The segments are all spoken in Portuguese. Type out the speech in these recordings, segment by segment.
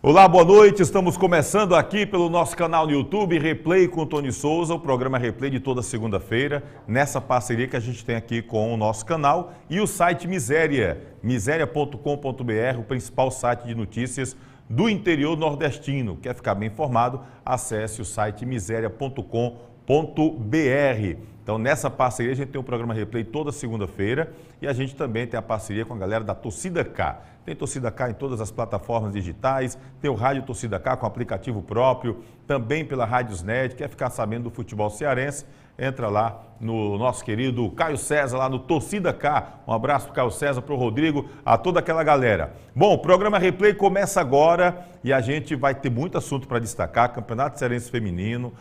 Olá, boa noite. Estamos começando aqui pelo nosso canal no YouTube, Replay com o Tony Souza, o programa Replay de toda segunda-feira, nessa parceria que a gente tem aqui com o nosso canal e o site Miséria, miseria.com.br, o principal site de notícias do interior nordestino. Quer ficar bem informado? Acesse o site miseria.com.br. Então, nessa parceria, a gente tem o programa Replay toda segunda-feira e a gente também tem a parceria com a galera da Torcida K. Tem Torcida K em todas as plataformas digitais, tem o Rádio Torcida K com aplicativo próprio, também pela Rádiosnet. Quer ficar sabendo do futebol cearense? Entra lá no nosso querido Caio César, lá no Torcida K. Um abraço para o Caio César, para o Rodrigo, a toda aquela galera. Bom, o programa Replay começa agora e a gente vai ter muito assunto para destacar. Campeonato Cearense Feminino,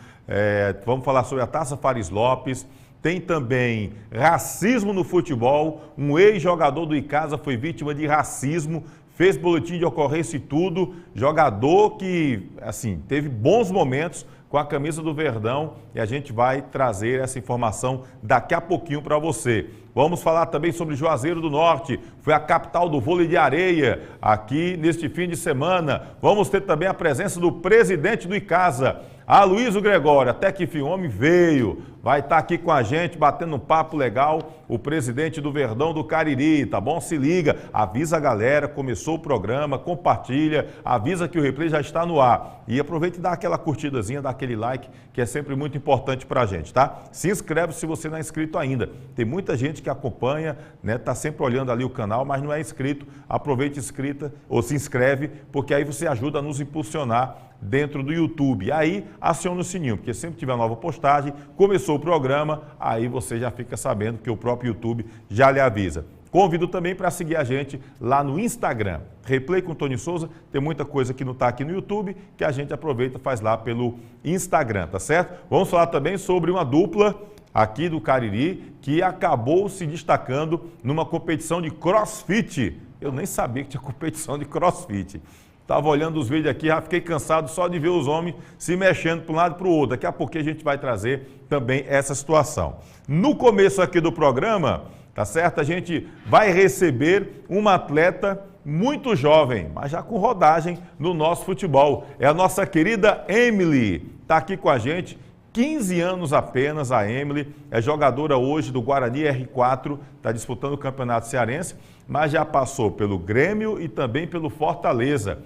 vamos falar sobre a Taça Fares Lopes. Tem também racismo no futebol. Um ex-jogador do Icasa foi vítima de racismo, fez boletim de ocorrência e tudo. Jogador que, assim, teve bons momentos com a camisa do Verdão e a gente vai trazer essa informação daqui a pouquinho para você. Vamos falar também sobre Juazeiro do Norte, foi a capital do vôlei de areia aqui neste fim de semana. Vamos ter também a presença do presidente do Icasa, Aloysio Gregório, até que enfim, o homem veio, vai estar aqui com a gente, batendo um papo legal, o presidente do Verdão do Cariri, tá bom? Se liga, avisa a galera, começou o programa, compartilha, avisa que o replay já está no ar. E aproveita e dá aquela curtidazinha, dá aquele like, que é sempre muito importante pra gente, tá? Se inscreve se você não é inscrito ainda. Tem muita gente que acompanha, né? Tá sempre olhando ali o canal, mas não é inscrito. Aproveita, inscrita ou se inscreve, porque aí você ajuda a nos impulsionar dentro do YouTube. Aí aciona o sininho, porque sempre que tiver nova postagem, começou o programa, aí você já fica sabendo que o próprio YouTube já lhe avisa. Convido também para seguir a gente lá no Instagram. Replay com Tony Souza, tem muita coisa que não está aqui no YouTube, que a gente aproveita e faz lá pelo Instagram, tá certo? Vamos falar também sobre uma dupla aqui do Cariri, que acabou se destacando numa competição de CrossFit. Eu nem sabia que tinha competição de CrossFit. Estava olhando os vídeos aqui, já fiquei cansado só de ver os homens se mexendo para um lado e para o outro. Daqui a pouquinho a gente vai trazer também essa situação. No começo aqui do programa, tá certo? A gente vai receber uma atleta muito jovem, mas já com rodagem no nosso futebol. É a nossa querida Emily, está aqui com a gente. 15 anos apenas a Emily, é jogadora hoje do Guarani R4, está disputando o Campeonato Cearense, mas já passou pelo Grêmio e também pelo Fortaleza.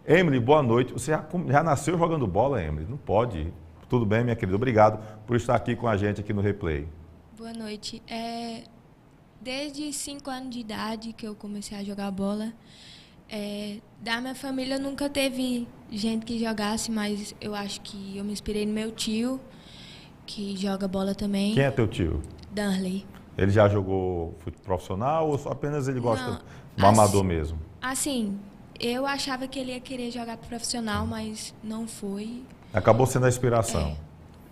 Emily, boa noite. Você já nasceu jogando bola, Emily? Não pode. Tudo bem, minha querida? Obrigado por estar aqui com a gente aqui no Replay. Boa noite. Desde 5 anos de idade que eu comecei a jogar bola. Da minha família nunca teve gente que jogasse, mas eu acho que eu me inspirei no meu tio, que joga bola também. Quem é teu tio? Darley. Ele já jogou futebol profissional ou só apenas ele gosta do amador mesmo? Assim, eu achava que ele ia querer jogar profissional, mas não foi. Acabou sendo a inspiração.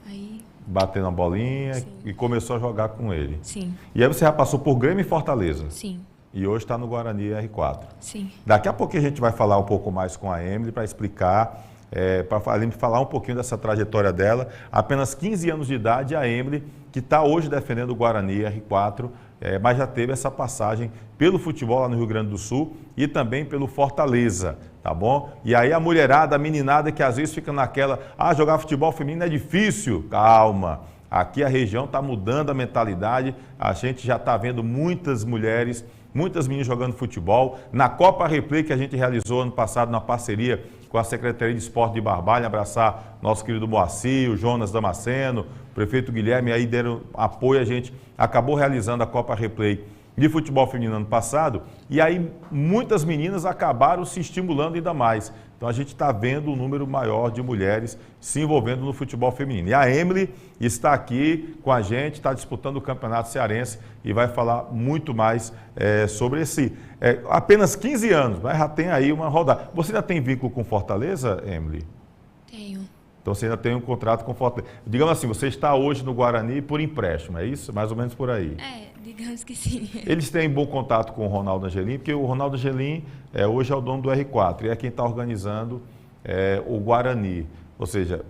Aí... Batendo a bolinha. Sim. E começou a jogar com ele. Sim. E aí você já passou por Grêmio e Fortaleza? Sim. E hoje está no Guarani R4. Sim. Daqui a pouco a gente vai falar um pouco mais com a Emily para explicar, para falar um pouquinho dessa trajetória dela. Apenas 15 anos de idade, a Emily, que está hoje defendendo o Guarani R4, mas já teve essa passagem pelo futebol lá no Rio Grande do Sul e também pelo Fortaleza, tá bom? E aí a mulherada, a meninada que às vezes fica naquela, jogar futebol feminino é difícil. Calma, aqui a região está mudando a mentalidade, a gente já está vendo muitas mulheres, muitas meninas jogando futebol. Na Copa Replay que a gente realizou ano passado na parceria com a Secretaria de Esporte de Barbalha, abraçar nosso querido Moacir, o Jonas Damasceno, o prefeito Guilherme, aí deram apoio, a gente acabou realizando a Copa Replay de futebol feminino ano passado, e aí muitas meninas acabaram se estimulando ainda mais. Então a gente está vendo um número maior de mulheres se envolvendo no futebol feminino. E a Emily está aqui com a gente, está disputando o Campeonato Cearense e vai falar muito mais sobre esse... apenas 15 anos, mas já tem aí uma rodada. Você ainda tem vínculo com Fortaleza, Emily? Tenho. Então você ainda tem um contrato com Fortaleza. Digamos assim, você está hoje no Guarani por empréstimo, é isso? Mais ou menos por aí. Digamos que sim. Eles têm bom contato com o Ronaldo Angelim, porque o Ronaldo Angelim hoje é o dono do R4 e é quem está organizando o Guarani. Ou seja,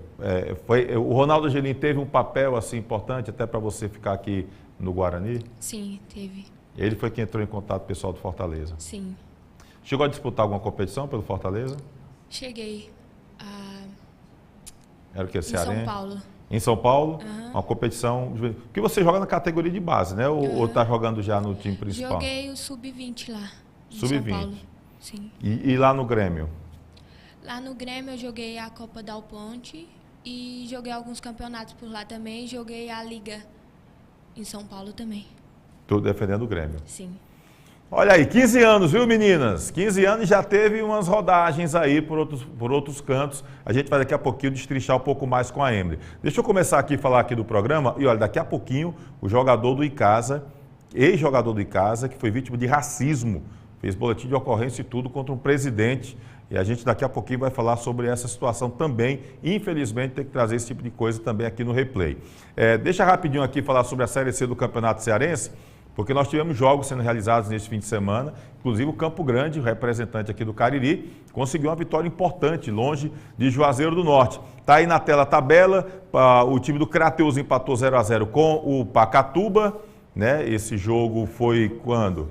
o Ronaldo Angelim teve um papel assim importante até para você ficar aqui no Guarani? Sim, teve. Ele foi quem entrou em contato com o pessoal do Fortaleza? Sim. Chegou a disputar alguma competição pelo Fortaleza? Cheguei Era o que? em Cearense? São Paulo. Em São Paulo? Uma competição... Porque você joga na categoria de base, né? Ou tá jogando já no time principal? Joguei o Sub-20 lá, em São Sub-20. Paulo. Sim. E lá no Grêmio? Lá no Grêmio eu joguei a Copa Dal Ponte e joguei alguns campeonatos por lá também. Joguei a Liga em São Paulo também. Tô defendendo o Grêmio. Sim. Olha aí, 15 anos, viu, meninas? 15 anos e já teve umas rodagens aí por outros cantos. A gente vai daqui a pouquinho destrinchar um pouco mais com a Emily. Deixa eu começar aqui a falar aqui do programa. E olha, daqui a pouquinho, o jogador do Icasa, ex-jogador do Icasa, que foi vítima de racismo, fez boletim de ocorrência e tudo contra um presidente. E a gente daqui a pouquinho vai falar sobre essa situação também. Infelizmente, tem que trazer esse tipo de coisa também aqui no replay. Deixa rapidinho aqui falar sobre a Série C do Campeonato Cearense, porque nós tivemos jogos sendo realizados neste fim de semana. Inclusive o Campo Grande, o representante aqui do Cariri, conseguiu uma vitória importante, longe de Juazeiro do Norte. Está aí na tela a tabela, o time do Crateus empatou 0-0 com o Pacatuba, né? Esse jogo foi quando?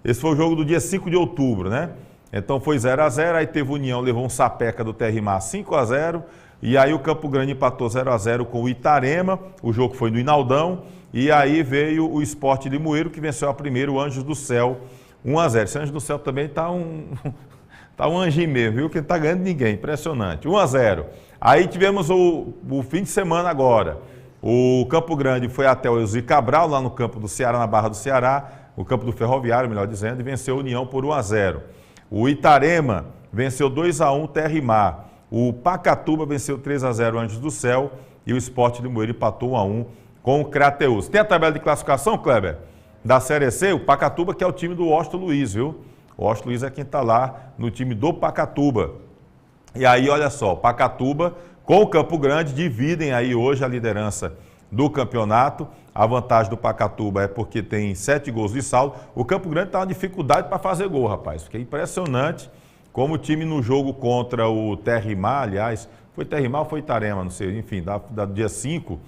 Esse foi o jogo do dia 5 de outubro, né? Então foi 0-0, aí teve União, levou um sapeca do Terrimar 5-0, e aí o Campo Grande empatou 0-0 com o Itarema, o jogo foi no Inaldão, e aí veio o Sport Limoeiro, que venceu a primeira, o Anjos do Céu, 1-0. Esse Anjos do Céu também tá um anjinho mesmo, viu? Que não tá ganhando ninguém, impressionante. 1-0. Aí tivemos o fim de semana agora. O Campo Grande foi até o Elzi Cabral, lá no campo do Ceará, na Barra do Ceará, o campo do Ferroviário, melhor dizendo, e venceu a União por 1-0. O Itarema venceu 2-1 Terrimar. O Pacatuba venceu 3-0 Anjos do Céu e o Sport Limoeiro empatou 1-1 com o Crateus. Tem a tabela de classificação, Kleber? Da Série C, o Pacatuba, que é o time do Washington Luiz, viu? O Washington Luiz é quem está lá no time do Pacatuba. E aí, olha só, o Pacatuba com o Campo Grande dividem aí hoje a liderança do campeonato. A vantagem do Pacatuba é porque tem 7 gols de saldo. O Campo Grande está uma dificuldade para fazer gol, rapaz. Fiquei impressionante como o time no jogo contra o Terrimar, aliás, foi Terrimar ou foi Itarema, não sei, enfim, da dia 5,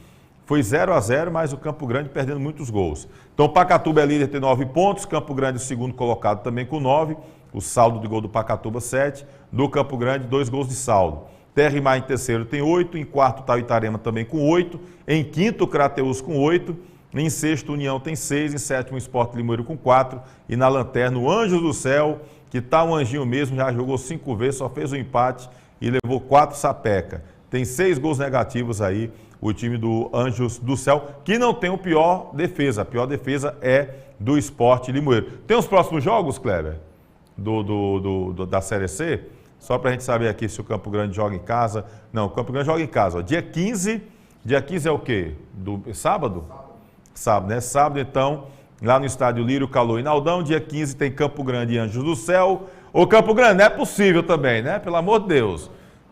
foi 0-0, mas o Campo Grande perdendo muitos gols. Então o Pacatuba é líder, tem 9 pontos, Campo Grande o segundo colocado também com 9, o saldo de gol do Pacatuba 7, do Campo Grande 2 gols de saldo. Terrimar em terceiro tem 8, em quarto está o Itarema também com 8, em quinto o Crateus com 8, em sexto União tem 6, em sétimo o Sport Limoeiro com 4, e na lanterna o Anjos do Céu, que está um anjinho mesmo, já jogou 5 vezes, só fez um empate e levou 4 sapeca. Tem 6 gols negativos aí, o time do Anjos do Céu, que não tem o pior defesa. A pior defesa é do Sport Limoeiro. Tem os próximos jogos, Kleber, da Série C? Só para a gente saber aqui se o Campo Grande joga em casa. Não, o Campo Grande joga em casa. Ó. Dia 15 é o quê? Sábado? Sábado, né? Sábado, então, lá no Estádio Lírio, Calor e Naldão. Dia 15 tem Campo Grande e Anjos do Céu. Ô, Campo Grande, não é possível também, né? Pelo amor de Deus.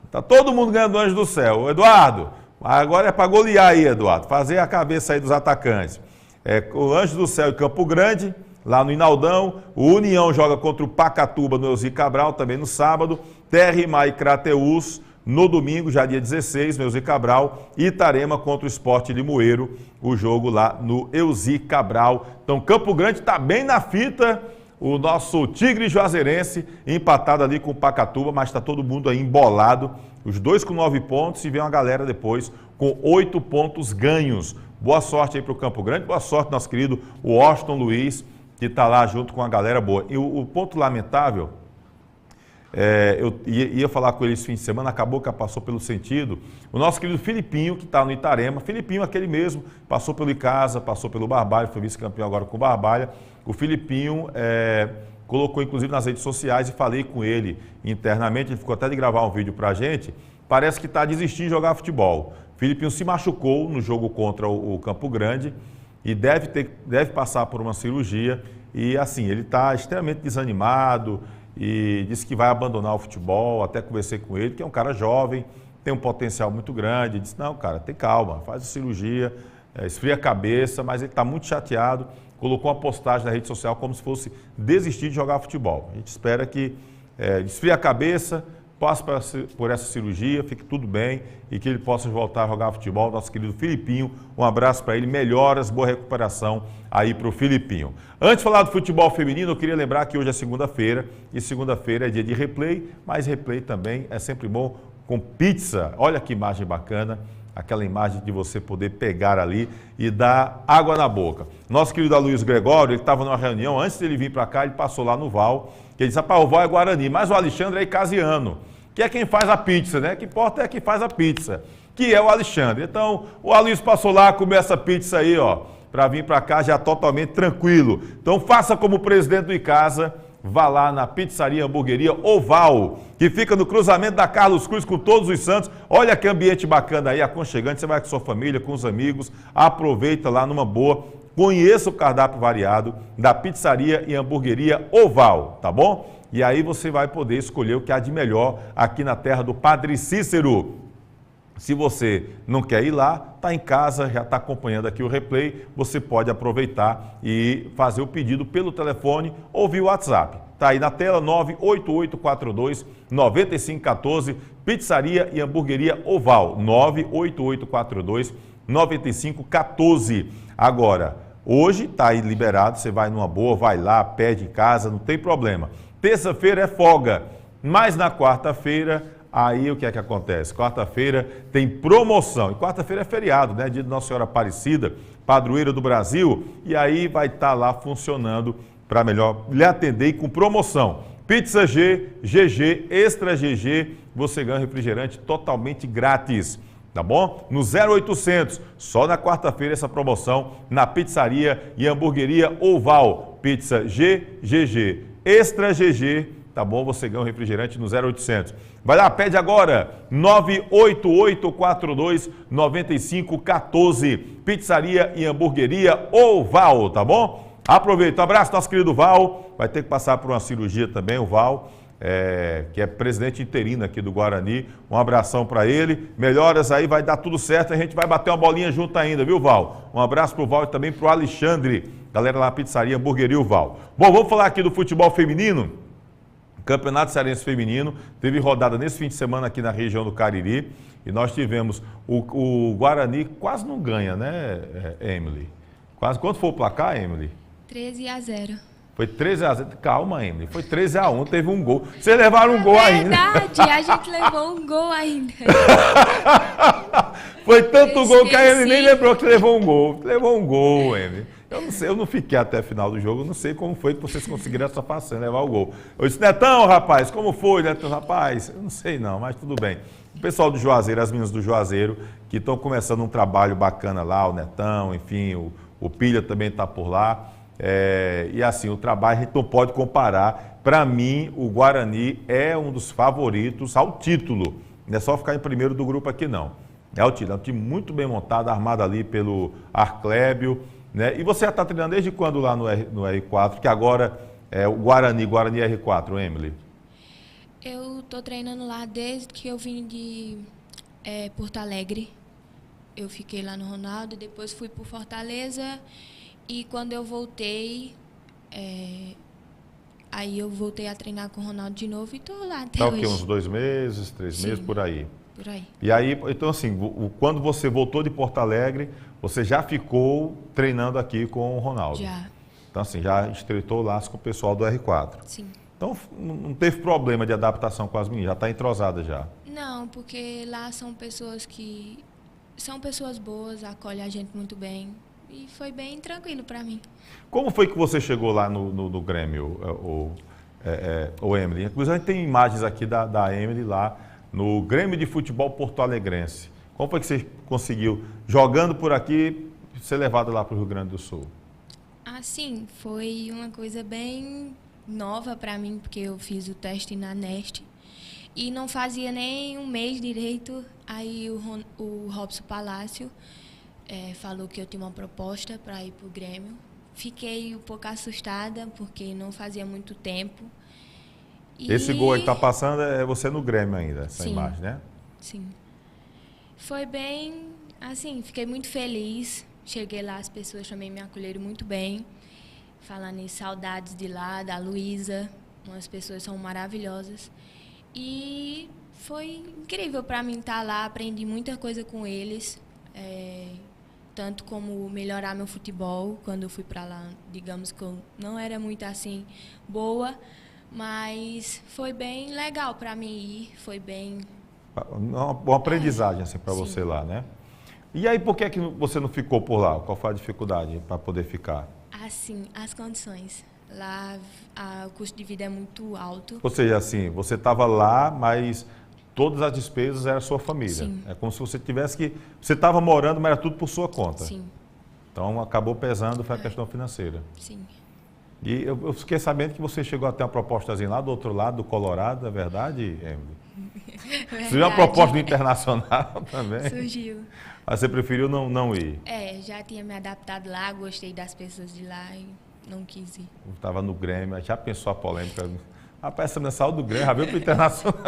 Tá todo mundo ganhando Anjos do Céu. Ô, Eduardo, agora é para golear aí, Eduardo. Fazer a cabeça aí dos atacantes. O Anjos do Céu e Campo Grande, lá no Inaldão. O União joga contra o Pacatuba no Elzi Cabral, também no sábado. Terrimar e Crateus no domingo, já dia 16, no Elzi Cabral. Itarema contra o Sport Limoeiro, o jogo lá no Elzi Cabral. Então, Campo Grande está bem na fita. O nosso Tigre Juazeirense empatado ali com o Pacatuba, mas está todo mundo aí embolado. Os dois com 9 pontos e vem uma galera depois com 8 pontos ganhos. Boa sorte aí para o Campo Grande, boa sorte nosso querido Washington Luiz, que está lá junto com a galera boa. E o ponto lamentável, eu ia falar com ele esse fim de semana, acabou que passou pelo sentido, o nosso querido Filipinho, que está no Itarema, Filipinho aquele mesmo, passou pelo Icasa, passou pelo Barbalha, foi vice-campeão agora com o Barbalha. O Filipinho colocou inclusive nas redes sociais e falei com ele internamente, ele ficou até de gravar um vídeo para a gente, parece que está desistindo de jogar futebol. O Filipinho se machucou no jogo contra o Campo Grande e deve passar por uma cirurgia e assim, ele está extremamente desanimado e disse que vai abandonar o futebol, até conversei com ele, que é um cara jovem, tem um potencial muito grande, disse, não cara, tem calma, faz a cirurgia, esfria a cabeça, mas ele está muito chateado, colocou uma postagem na rede social como se fosse desistir de jogar futebol. A gente espera que esfrie a cabeça, passe por essa cirurgia, fique tudo bem e que ele possa voltar a jogar futebol. Nosso querido Filipinho, um abraço para ele, melhoras, boa recuperação aí para o Filipinho. Antes de falar do futebol feminino, eu queria lembrar que hoje é segunda-feira e segunda-feira é dia de replay, mas replay também é sempre bom com pizza. Olha que imagem bacana, aquela imagem de você poder pegar ali e dar água na boca. Nosso querido Aloysio Gregório, ele estava numa reunião, antes de ele vir para cá, ele passou lá no Val, que ele disse, rapaz, o Val é Guarani, mas o Alexandre é Icasiano, que é quem faz a pizza, né? O que importa é quem faz a pizza, que é o Alexandre. Então, o Aloysio passou lá, comeu essa pizza aí, ó, para vir para cá já totalmente tranquilo. Então, faça como presidente do Icasa, vá lá na Pizzaria Hamburgueria Oval, que fica no cruzamento da Carlos Cruz com Todos os Santos. Olha que ambiente bacana aí, aconchegante. Você vai com sua família, com os amigos, aproveita lá numa boa. Conheça o cardápio variado da Pizzaria e Hamburgueria Oval, tá bom? E aí você vai poder escolher o que há de melhor aqui na terra do Padre Cícero. Se você não quer ir lá, está em casa, já está acompanhando aqui o replay, você pode aproveitar e fazer o pedido pelo telefone ou via WhatsApp. Está aí na tela, 98842-9514, Pizzaria e Hamburgueria Oval, 98842-9514. Agora, hoje está aí liberado, você vai numa boa, vai lá, pede em casa, não tem problema. Terça-feira é folga, mas na quarta-feira... Aí o que é que acontece? Quarta-feira tem promoção, e quarta-feira é feriado, né? Dia de Nossa Senhora Aparecida, padroeira do Brasil, e aí vai estar lá funcionando para melhor lhe atender e com promoção. Pizza G, GG, Extra GG, você ganha refrigerante totalmente grátis, tá bom? No 0800, só na quarta-feira essa promoção na Pizzaria e Hamburgueria Oval, Pizza G, GG, Extra GG, tá bom? Você ganha um refrigerante no 0800. Vai lá, pede agora, 98842-9514, Pizzaria e Hamburgueria Oval, tá bom? Aproveita, um abraço, nosso querido Val, vai ter que passar por uma cirurgia também, o Val, que é presidente interino aqui do Guarani, um abração para ele, melhoras aí, vai dar tudo certo, a gente vai bater uma bolinha junto ainda, viu, Val? Um abraço pro Val e também pro Alexandre, galera lá na Pizzaria Hamburgueria Val. Bom, vamos falar aqui do futebol feminino. Campeonato Cearense Feminino, teve rodada nesse fim de semana aqui na região do Cariri e nós tivemos o Guarani quase não ganha, né, Emily? Quase, quanto foi o placar, Emily? 13-0. Foi 13-0, calma, Emily, foi 13-1, teve um gol. Vocês levaram um gol ainda. Verdade, a gente levou um gol ainda. Foi tanto gol que a Emily nem lembrou que levou um gol. Levou um gol, Emily. Eu não sei, eu não fiquei até a final do jogo, eu não sei como foi que vocês conseguiram essa façanha, levar o gol. Eu disse, Netão, rapaz, como foi, Netão, rapaz? Eu não sei não, mas tudo bem. O pessoal do Juazeiro, as meninas do Juazeiro, que estão começando um trabalho bacana lá, o Netão, enfim, o Pilha também está por lá. E assim, o trabalho a gente não pode comparar. Para mim, o Guarani é um dos favoritos ao título. Não é só ficar em primeiro do grupo aqui, não. É o título, é um time muito bem montado, armado ali pelo Arclébio. Né? E você já está treinando desde quando lá no R4, que agora é o Guarani R4, Emily? Eu estou treinando lá desde que eu vim de Porto Alegre. Eu fiquei lá no Ronaldo, depois fui para Fortaleza e quando eu voltei, aí eu voltei a treinar com o Ronaldo de novo e estou lá até hoje. Tá o quê? Uns 2 meses, 3 Sim, meses, por aí? Por aí. E aí, então assim, quando você voltou de Porto Alegre, você já ficou treinando aqui com o Ronaldo? Já. Então assim, já estreitou o laço com o pessoal do R4? Sim. Então não teve problema de adaptação com as meninas, já está entrosada já? Não, porque lá são pessoas boas, acolhem a gente muito bem e foi bem tranquilo para mim. Como foi que você chegou lá no Grêmio, o Emily? Inclusive a gente tem imagens aqui da Emily lá no Grêmio de Futebol Porto Alegrense. Como foi que você conseguiu, jogando por aqui, ser levado lá para o Rio Grande do Sul? Assim, foi uma coisa bem nova para mim, porque eu fiz o teste na Neste e não fazia nem um mês direito. Aí o Robson Palácio falou que eu tinha uma proposta para ir para o Grêmio. Fiquei um pouco assustada, porque não fazia muito tempo. Esse gol aí que está passando é você no Grêmio ainda, essa Sim, imagem, né? Sim. Foi bem, assim, fiquei muito feliz. Cheguei lá, as pessoas também me acolheram muito bem. Falando em saudades de lá, da Luísa. As pessoas são maravilhosas. E Foi incrível para mim estar lá, aprendi muita coisa com eles, tanto como melhorar meu futebol. Quando eu fui para lá, digamos que eu não era muito assim boa, mas foi bem legal para mim ir, foi bem... Uma aprendizagem assim para você lá, né? E aí, por que você não ficou por lá? Qual foi a dificuldade para poder ficar? Assim, as condições. Lá, o custo de vida é muito alto. Ou seja, assim, você estava lá, mas todas as despesas eram sua família. Sim. É como se você tivesse que... Você estava morando, mas era tudo por sua conta. Sim. Então, acabou pesando, foi a questão financeira. Sim. E eu fiquei sabendo que você chegou a ter uma propostazinha lá do outro lado, do Colorado, é verdade, Emily? Surgiu uma proposta do Internacional também? Surgiu. Mas você preferiu não ir? Já tinha me adaptado lá, gostei das pessoas de lá e não quis ir. Estava no Grêmio, já pensou a polêmica? Rapaz, essa mensal do Grêmio, já veio para o Internacional.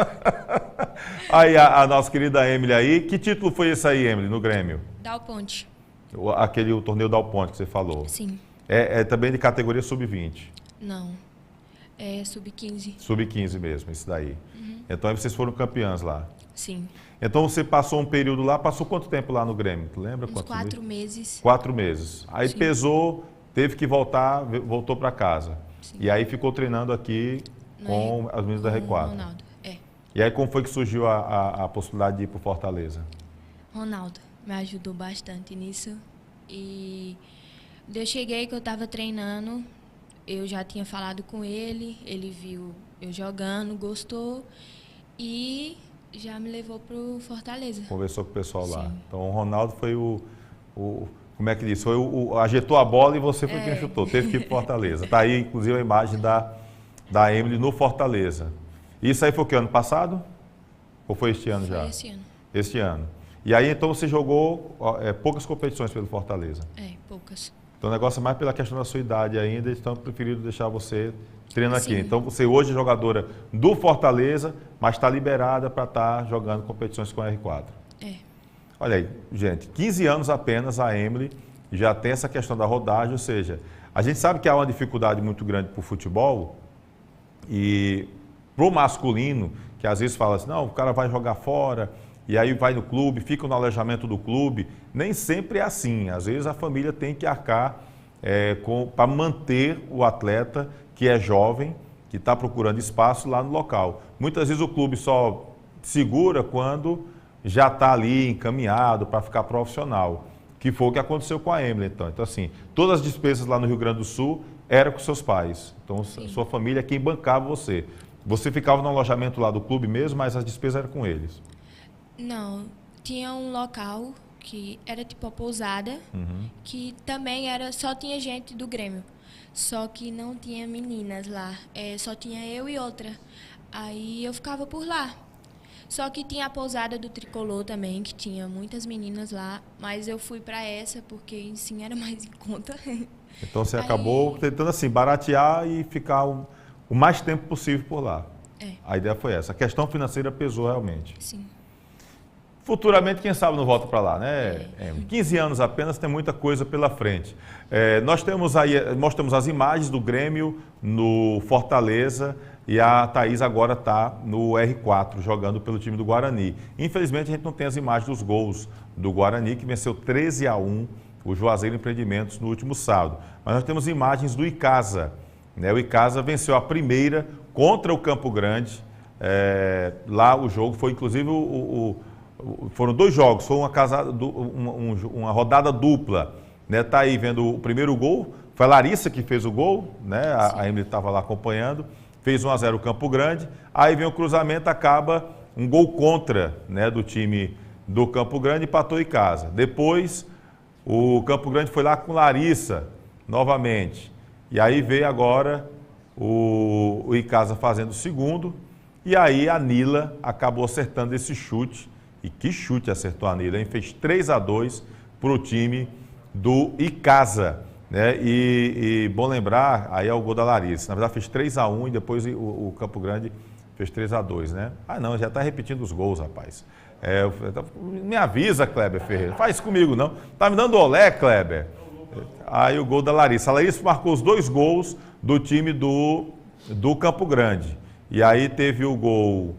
Aí, a nossa querida Emily aí, que título foi esse aí, Emily, no Grêmio? Dal Ponte. O torneio Dal Ponte que você falou. Sim. É também de categoria sub-20? Não. É sub-15. Sub-15 mesmo, esse daí. Então aí vocês foram campeãs lá. Sim. Então você passou um período lá, passou quanto tempo lá no Grêmio? Tu lembra? Uns 4 meses. 4 meses. Aí Sim. pesou, teve que voltar, voltou para casa. Sim. E aí ficou treinando aqui com as meninas da R4. Ronaldo, E aí como foi que surgiu a possibilidade de ir para Fortaleza? Ronaldo me ajudou bastante nisso. E eu cheguei que eu estava treinando, eu já tinha falado com ele viu eu jogando, gostou e já me levou para o Fortaleza. Conversou com o pessoal lá. Sim. Então o Ronaldo foi como é que diz? Foi ajetou a bola e você foi quem chutou. Teve que ir para Fortaleza. Está aí, inclusive, a imagem da Emily no Fortaleza. Isso aí foi o que, ano passado? Ou foi este ano já? Foi esse ano. Este ano. E aí, então, você jogou poucas competições pelo Fortaleza? Poucas. Então, o negócio é mais pela questão da sua idade ainda, então preferiram deixar você treinando aqui. Sim. Então, você hoje é jogadora do Fortaleza, mas está liberada para estar jogando competições com a R4. Olha aí, gente, 15 anos apenas a Emily já tem essa questão da rodagem, ou seja, a gente sabe que há uma dificuldade muito grande para o futebol e para o masculino, que às vezes fala assim, não, o cara vai jogar fora, e aí vai no clube, fica no alojamento do clube. Nem sempre é assim. Às vezes a família tem que arcar para manter o atleta que é jovem, que está procurando espaço lá no local. Muitas vezes o clube só segura quando já está ali encaminhado para ficar profissional, que foi o que aconteceu com a Emily. Então, assim, todas as despesas lá no Rio Grande do Sul eram com seus pais. Então, sua família é quem bancava você. Você ficava no alojamento lá do clube mesmo, mas as despesas eram com eles. Não, tinha um local que era tipo a pousada, que também só tinha gente do Grêmio, só que não tinha meninas lá, só tinha eu e outra. Aí eu ficava por lá. Só que tinha a pousada do Tricolor também, que tinha muitas meninas lá, mas eu fui para essa porque sim era mais em conta. Então você acabou tentando assim baratear e ficar o mais tempo possível por lá. A ideia foi essa. A questão financeira pesou realmente. Sim. Futuramente, quem sabe não volta para lá, né? 15 anos apenas, tem muita coisa pela frente. Nós temos aí, mostramos as imagens do Grêmio no Fortaleza e a Thaís agora está no R4, jogando pelo time do Guarani. Infelizmente, a gente não tem as imagens dos gols do Guarani, que venceu 13-1 o Juazeiro Empreendimentos no último sábado. Mas nós temos imagens do Icasa. Né? O Icasa venceu a primeira contra o Campo Grande. Lá o jogo foi, inclusive, foram 2 jogos, foi uma rodada dupla. Né? Tá aí vendo o primeiro gol, foi a Larissa que fez o gol, né? A Emily estava lá acompanhando, fez 1-0 o Campo Grande, aí vem o cruzamento, acaba um gol contra, né, do time do Campo Grande, empatou em casa. Depois o Campo Grande foi lá com Larissa, novamente, e aí veio agora o Icasa fazendo o segundo, e aí a Nila acabou acertando esse chute. E que chute acertou a Nila, hein? Fez 3-2 para o time do Icasa. Né? E bom lembrar, aí é o gol da Larissa. Na verdade fez 3-1 e depois o Campo Grande fez 3-2, né? Ah não, já está repetindo os gols, rapaz. Me avisa, Kleber Ferreira. Faz comigo não. Tá me dando olé, Kleber. Aí o gol da Larissa. A Larissa marcou os 2 gols do time do Campo Grande. E aí teve o gol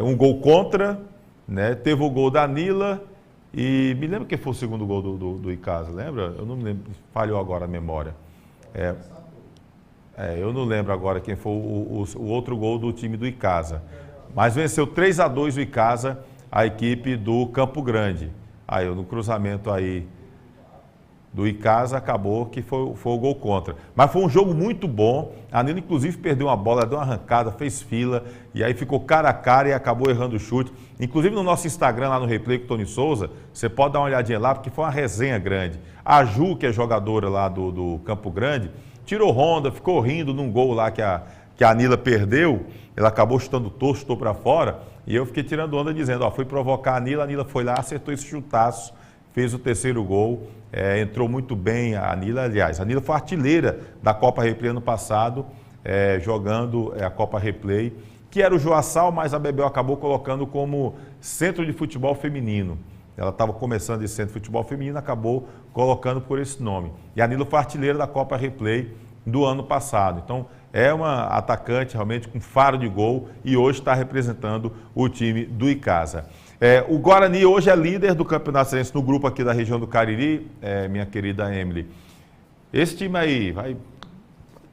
um gol contra, né? Teve o gol da Nila e me lembra quem foi o segundo gol do Icasa, lembra? Eu não me lembro, falhou agora a memória. Eu não lembro agora quem foi o outro gol do time do Icasa. Mas venceu 3-2 o Icasa, a equipe do Campo Grande. Aí no cruzamento aí do Icasa acabou que foi o gol contra. Mas foi um jogo muito bom. A Nila inclusive perdeu uma bola, deu uma arrancada, fez fila e aí ficou cara a cara e acabou errando o chute. Inclusive no nosso Instagram lá no Replay com o Tony Souza, você pode dar uma olhadinha lá porque foi uma resenha grande. A Ju, que é jogadora lá do Campo Grande, tirou Honda, ficou rindo num gol lá que a Nila perdeu. Ela acabou chutando torto, chutou para fora. E eu fiquei tirando onda dizendo, fui provocar a Nila foi lá, acertou esse chutaço, fez o terceiro gol, entrou muito bem a Nila. Aliás, a Nila foi artilheira da Copa Replay ano passado, jogando a Copa Replay, que era o Joaçal, mas a Bebel acabou colocando como centro de futebol feminino. Ela estava começando esse centro de futebol feminino, acabou colocando por esse nome. E a Nila foi artilheira da Copa Replay do ano passado. Então, é uma atacante realmente com faro de gol e hoje está representando o time do Icasa. O Guarani hoje é líder do Campeonato Cearense no grupo aqui da região do Cariri, minha querida Emily. Esse time aí, vai...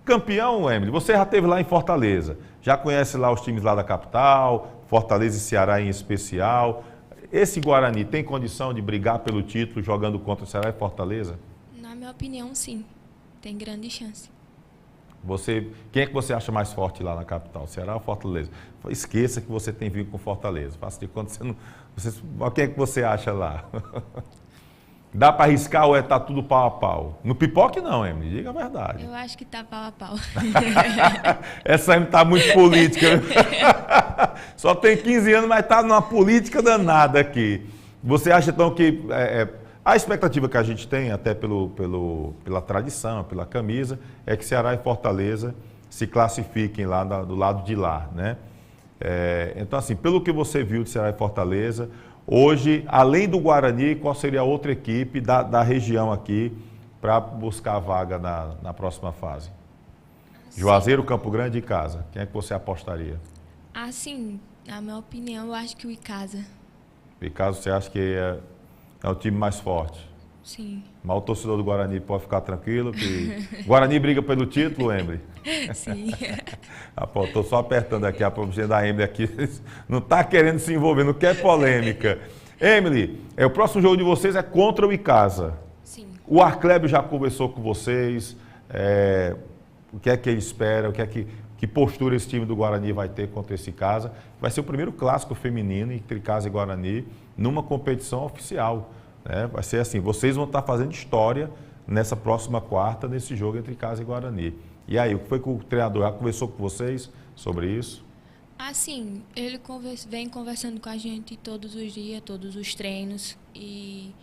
Campeão, Emily, você já esteve lá em Fortaleza, já conhece lá os times lá da capital, Fortaleza e Ceará em especial. Esse Guarani tem condição de brigar pelo título jogando contra o Ceará e Fortaleza? Na minha opinião, sim. Tem grande chance. Quem é que você acha mais forte lá na capital, Ceará ou Fortaleza? Esqueça que você tem vindo com Fortaleza. Faça de conta que quem é que você acha lá? Dá para arriscar ou tá tudo pau a pau? No pipoque não, Emily, diga a verdade. Eu acho que tá pau a pau. Essa Emily tá muito política. Só tem 15 anos, mas tá numa política danada aqui. Você acha então que a expectativa que a gente tem, até pela tradição, pela camisa, é que Ceará e Fortaleza se classifiquem lá do lado de lá, né? Então, assim, pelo que você viu de Ceará e Fortaleza, hoje, além do Guarani, qual seria a outra equipe da região aqui para buscar a vaga na próxima fase? Juazeiro, Campo Grande e Icasa. Quem é que você apostaria? Assim, na minha opinião, eu acho que o Icasa. O Icasa, você acha que é o time mais forte? Sim. Mas o torcedor do Guarani pode ficar tranquilo que... Guarani briga pelo título, Emily? Sim. Estou só apertando aqui, a promoção da Emily aqui não está querendo se envolver, não quer polêmica. Emily, o próximo jogo de vocês é contra o Icasa. Sim. O Arclébio já conversou com vocês, o que é que ele espera, que postura esse time do Guarani vai ter contra esse Icasa. Vai ser o primeiro clássico feminino entre Icasa e Guarani numa competição oficial. Vai ser assim, vocês vão estar fazendo história nessa próxima quarta, nesse jogo entre Icasa e Guarani. E aí, o que foi que o treinador já conversou com vocês sobre isso? Assim, ele vem conversando com a gente todos os dias, todos os treinos. E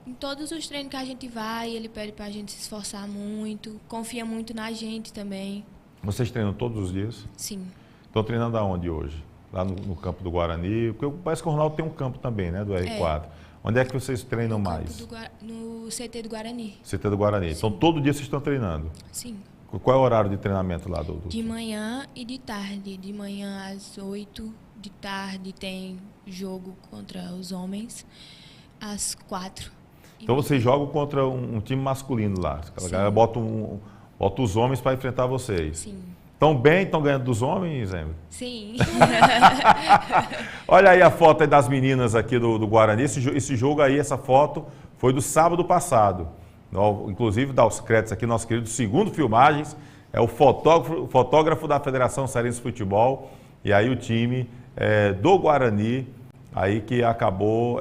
em todos os treinos que a gente vai, ele pede pra gente se esforçar muito, confia muito na gente também. Vocês treinam todos os dias? Sim. Estão treinando aonde hoje? Lá no campo do Guarani? Porque parece que o Ronaldo tem um campo também, né, do R4. Onde é que vocês treinam mais? No CT do Guarani. CT do Guarani. Sim. Então, todo dia vocês estão treinando? Sim. Qual é o horário de treinamento lá? De manhã e de tarde. De manhã às 8, de tarde tem jogo contra os homens, às 4. Então, vocês jogam contra um time masculino lá? A galera bota os homens para enfrentar vocês? Sim. Estão bem? Estão ganhando dos homens, Emily? Sim. Olha aí a foto aí das meninas aqui do Guarani. Esse jogo aí, essa foto, foi do sábado passado. Inclusive, dá os créditos aqui, nosso querido Segundo Filmagens, é o fotógrafo da Federação Cearense de Futebol, e aí o time do Guarani, aí que acabou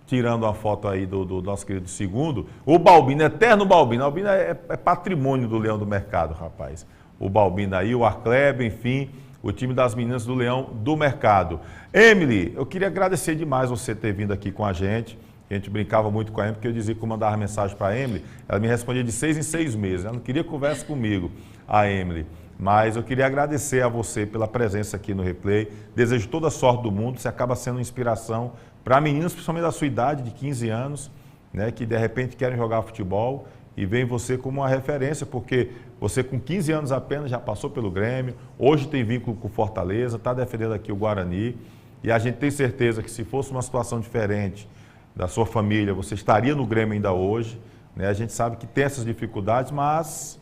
tirando uma foto aí do nosso querido Segundo. O Balbino, eterno Balbino. O Balbino é patrimônio do Leão do Mercado, rapaz. O Balbino aí, o Arclébio, enfim, o time das meninas do Leão do Mercado. Emily, eu queria agradecer demais você ter vindo aqui com a gente. A gente brincava muito com a Emily, porque eu dizia que eu mandava mensagem para a Emily, ela me respondia de 6 em 6 meses. Ela não queria conversa comigo, a Emily. Mas eu queria agradecer a você pela presença aqui no Replay. Desejo toda a sorte do mundo. Você acaba sendo uma inspiração para meninas, principalmente da sua idade, de 15 anos, né, que de repente querem jogar futebol. e vê em você como uma referência, porque você com 15 anos apenas já passou pelo Grêmio, hoje tem vínculo com o Fortaleza, está defendendo aqui o Guarani, e a gente tem certeza que se fosse uma situação diferente da sua família, você estaria no Grêmio ainda hoje, né? A gente sabe que tem essas dificuldades, mas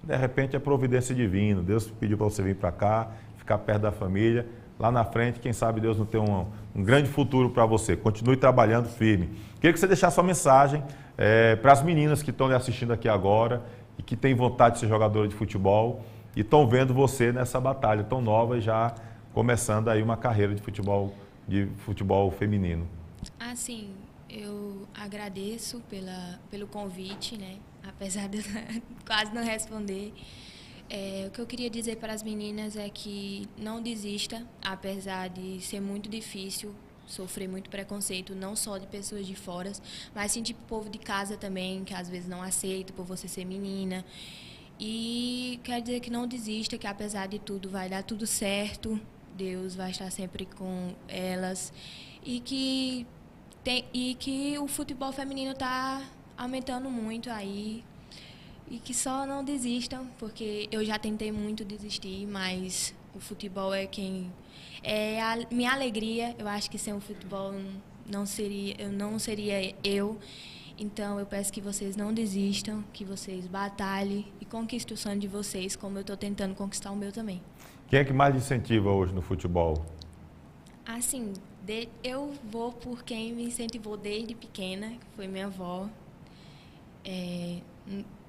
de repente é providência divina, Deus pediu para você vir para cá, ficar perto da família, lá na frente, quem sabe Deus não tem um grande futuro para você. Continue trabalhando firme. Queria que você deixasse sua mensagem para as meninas que estão lhe assistindo aqui agora e que têm vontade de ser jogadora de futebol e estão vendo você nessa batalha tão nova e já começando aí uma carreira de futebol feminino. Assim, eu agradeço pelo convite, né? Apesar de eu quase não responder. O que eu queria dizer para as meninas é que não desista, apesar de ser muito difícil, sofrer muito preconceito, não só de pessoas de fora, mas sim de povo de casa também, que às vezes não aceita por você ser menina. E quero dizer que não desista, que apesar de tudo vai dar tudo certo, Deus vai estar sempre com elas e que o futebol feminino está aumentando muito aí. E que só não desistam, porque eu já tentei muito desistir, mas o futebol é a minha alegria. Eu acho que sem o futebol não seria eu. Então eu peço que vocês não desistam, que vocês batalhem e conquistem o sonho de vocês, como eu estou tentando conquistar o meu também. Quem é que mais lhe incentiva hoje no futebol? Assim, eu vou por quem me incentivou desde pequena, que foi minha avó.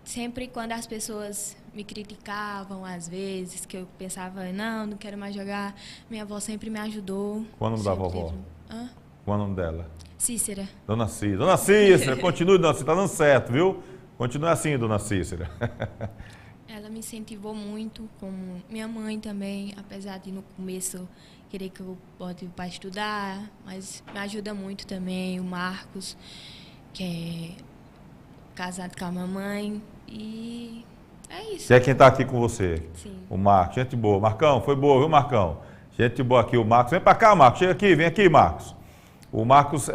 Sempre quando as pessoas me criticavam, às vezes, que eu pensava, não quero mais jogar, minha avó sempre me ajudou. Qual o nome da vovó? Qual o nome dela? Cícera. Dona Cícera. Dona Cícera, continue, dona Cícera, tá dando certo, viu? Continue assim, dona Cícera. Ela me incentivou muito, como minha mãe também, apesar de no começo querer que eu bote para estudar, mas me ajuda muito também, o Marcos, que é casado com a mamãe, e é isso. E é quem está aqui com você? Sim. O Marcos, gente boa. Marcão, foi boa, viu, Marcão? Gente boa aqui, o Marcos. Vem para cá, Marcos, chega aqui, vem aqui, Marcos. O Marcos,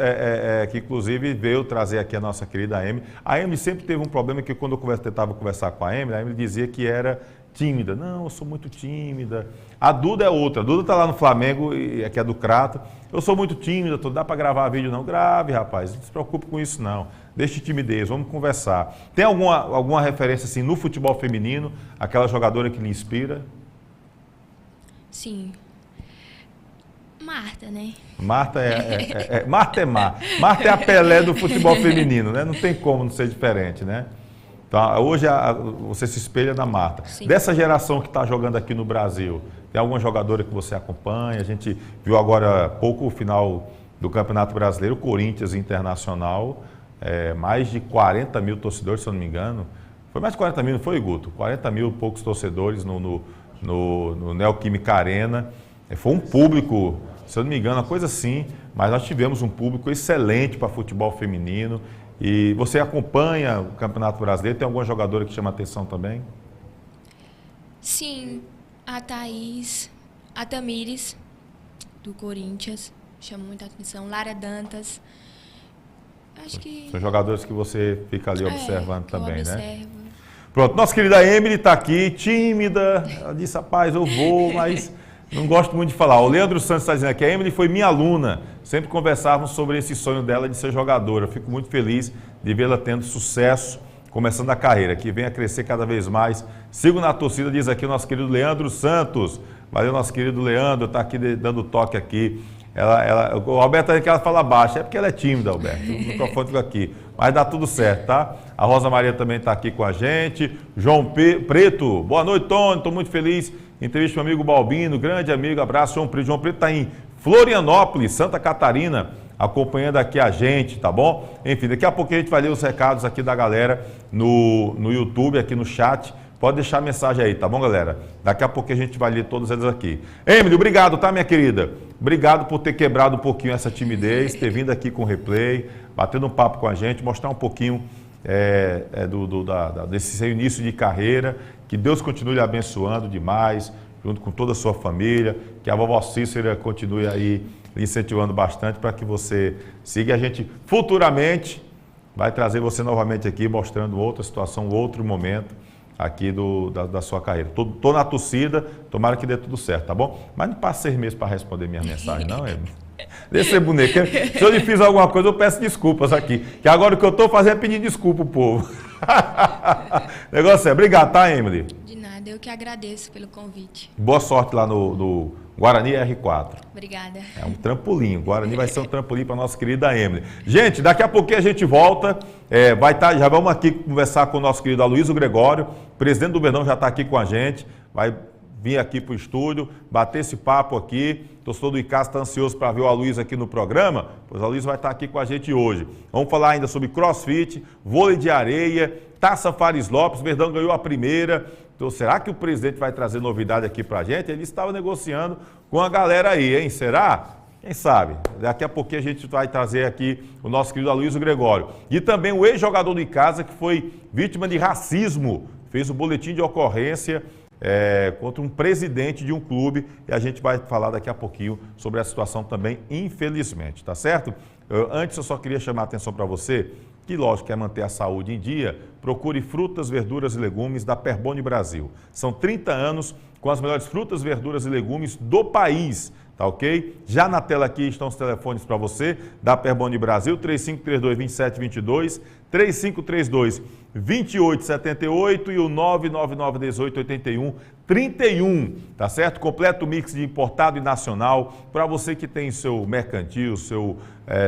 que inclusive veio trazer aqui a nossa querida Emily. A Emily sempre teve um problema que quando eu tentava conversar com a Emily dizia que era tímida. Não, eu sou muito tímida. A Duda é outra. A Duda está lá no Flamengo, que é do Crato. Eu sou muito tímida, dá para gravar vídeo não? Grave, rapaz, não se preocupe com isso não. Deixe timidez, vamos conversar. Tem alguma referência assim no futebol feminino, aquela jogadora que lhe inspira? Sim. Marta, né? Marta Marta é a Pelé do futebol feminino, né? Não tem como não ser diferente, né? Então, hoje você se espelha na Marta. Sim. Dessa geração que está jogando aqui no Brasil, tem alguma jogadora que você acompanha? A gente viu agora há pouco o final do Campeonato Brasileiro, Corinthians Internacional, mais de 40 mil torcedores, se eu não me engano. Foi mais de 40 mil, não foi, Guto? 40 mil poucos torcedores no Neoquímica Arena. Foi um público, se eu não me engano, uma coisa assim, mas nós tivemos um público excelente para futebol feminino. E você acompanha o Campeonato Brasileiro? Tem alguma jogadora que chama atenção também? Sim, a Thaís, a Tamires, do Corinthians, chama muita atenção. Lara Dantas, acho que... São jogadores que você fica ali observando também, observo. Né? Pronto, nossa querida Emily está aqui, tímida. Ela disse, rapaz, eu vou, mas não gosto muito de falar. O Leandro Santos está dizendo que a Emily foi minha aluna. Sempre conversávamos sobre esse sonho dela de ser jogadora. Eu fico muito feliz de vê-la tendo sucesso, começando a carreira, que venha crescer cada vez mais. Sigo na torcida, diz aqui o nosso querido Leandro Santos. Valeu, nosso querido Leandro, está aqui dando toque aqui. O Alberto aí que ela fala baixo, é porque ela é tímida, Alberto. O microfone fica aqui. Mas dá tudo certo, tá? A Rosa Maria também está aqui com a gente. João Preto, boa noite, Tony. Estou muito feliz. Entrevista com o amigo Balbino, grande amigo, abraço, João Preto. João Preto está em Florianópolis, Santa Catarina, acompanhando aqui a gente, tá bom? Enfim, daqui a pouco a gente vai ler os recados aqui da galera no YouTube, aqui no chat. Pode deixar a mensagem aí, tá bom, galera? Daqui a pouco a gente vai ler todos eles aqui. Emily, obrigado, tá, minha querida? Obrigado por ter quebrado um pouquinho essa timidez, ter vindo aqui com o replay, batendo um papo com a gente, mostrar um pouquinho desse seu início de carreira. Que Deus continue lhe abençoando demais, junto com toda a sua família. Que a vovó Cícera continue aí lhe incentivando bastante para que você siga a gente futuramente. vai trazer você novamente aqui, mostrando outra situação, outro momento aqui da sua carreira. Tô na torcida, tomara que dê tudo certo, tá bom? Mas não passe 6 meses para responder minha mensagem, não, Emily. Deixa ser boneco. Se eu lhe fiz alguma coisa, eu peço desculpas aqui. Que agora o que eu estou fazendo é pedir desculpa pro povo. O negócio é, obrigado, tá, Emily? De nada, eu que agradeço pelo convite. Boa sorte lá no Guarani R4. Obrigada. É um trampolim. O Guarani vai ser um trampolim para nossa querida Emily. Gente, daqui a pouquinho a gente volta. Já vamos aqui conversar com o nosso querido Aloysio Gregório. O presidente do Verdão já está aqui com a gente. Vai vir aqui para o estúdio, bater esse papo aqui. O torcedor do Icasa está ansioso para ver o Aloysio aqui no programa, pois o Aloysio vai estar aqui com a gente hoje. Vamos falar ainda sobre crossfit, vôlei de areia, Taça Fares Lopes, Verdão ganhou a primeira. Então, será que o presidente vai trazer novidade aqui para a gente? Ele estava negociando com a galera aí, hein? Será? Quem sabe? Daqui a pouquinho a gente vai trazer aqui o nosso querido Aloysio Gregório. E também o ex-jogador do Icasa, que foi vítima de racismo, fez o boletim de ocorrência contra um presidente de um clube, e a gente vai falar daqui a pouquinho sobre a situação também, infelizmente, tá certo? Antes eu só queria chamar a atenção para você, que lógico quer manter a saúde em dia, procure frutas, verduras e legumes da Perboni Brasil. São 30 anos com as melhores frutas, verduras e legumes do país, tá ok? Já na tela aqui estão os telefones para você, da Perboni Brasil, 3532-2722, 3532-2878 e o 999188131, tá certo? Completo mix de importado e nacional, para você que tem seu mercantil,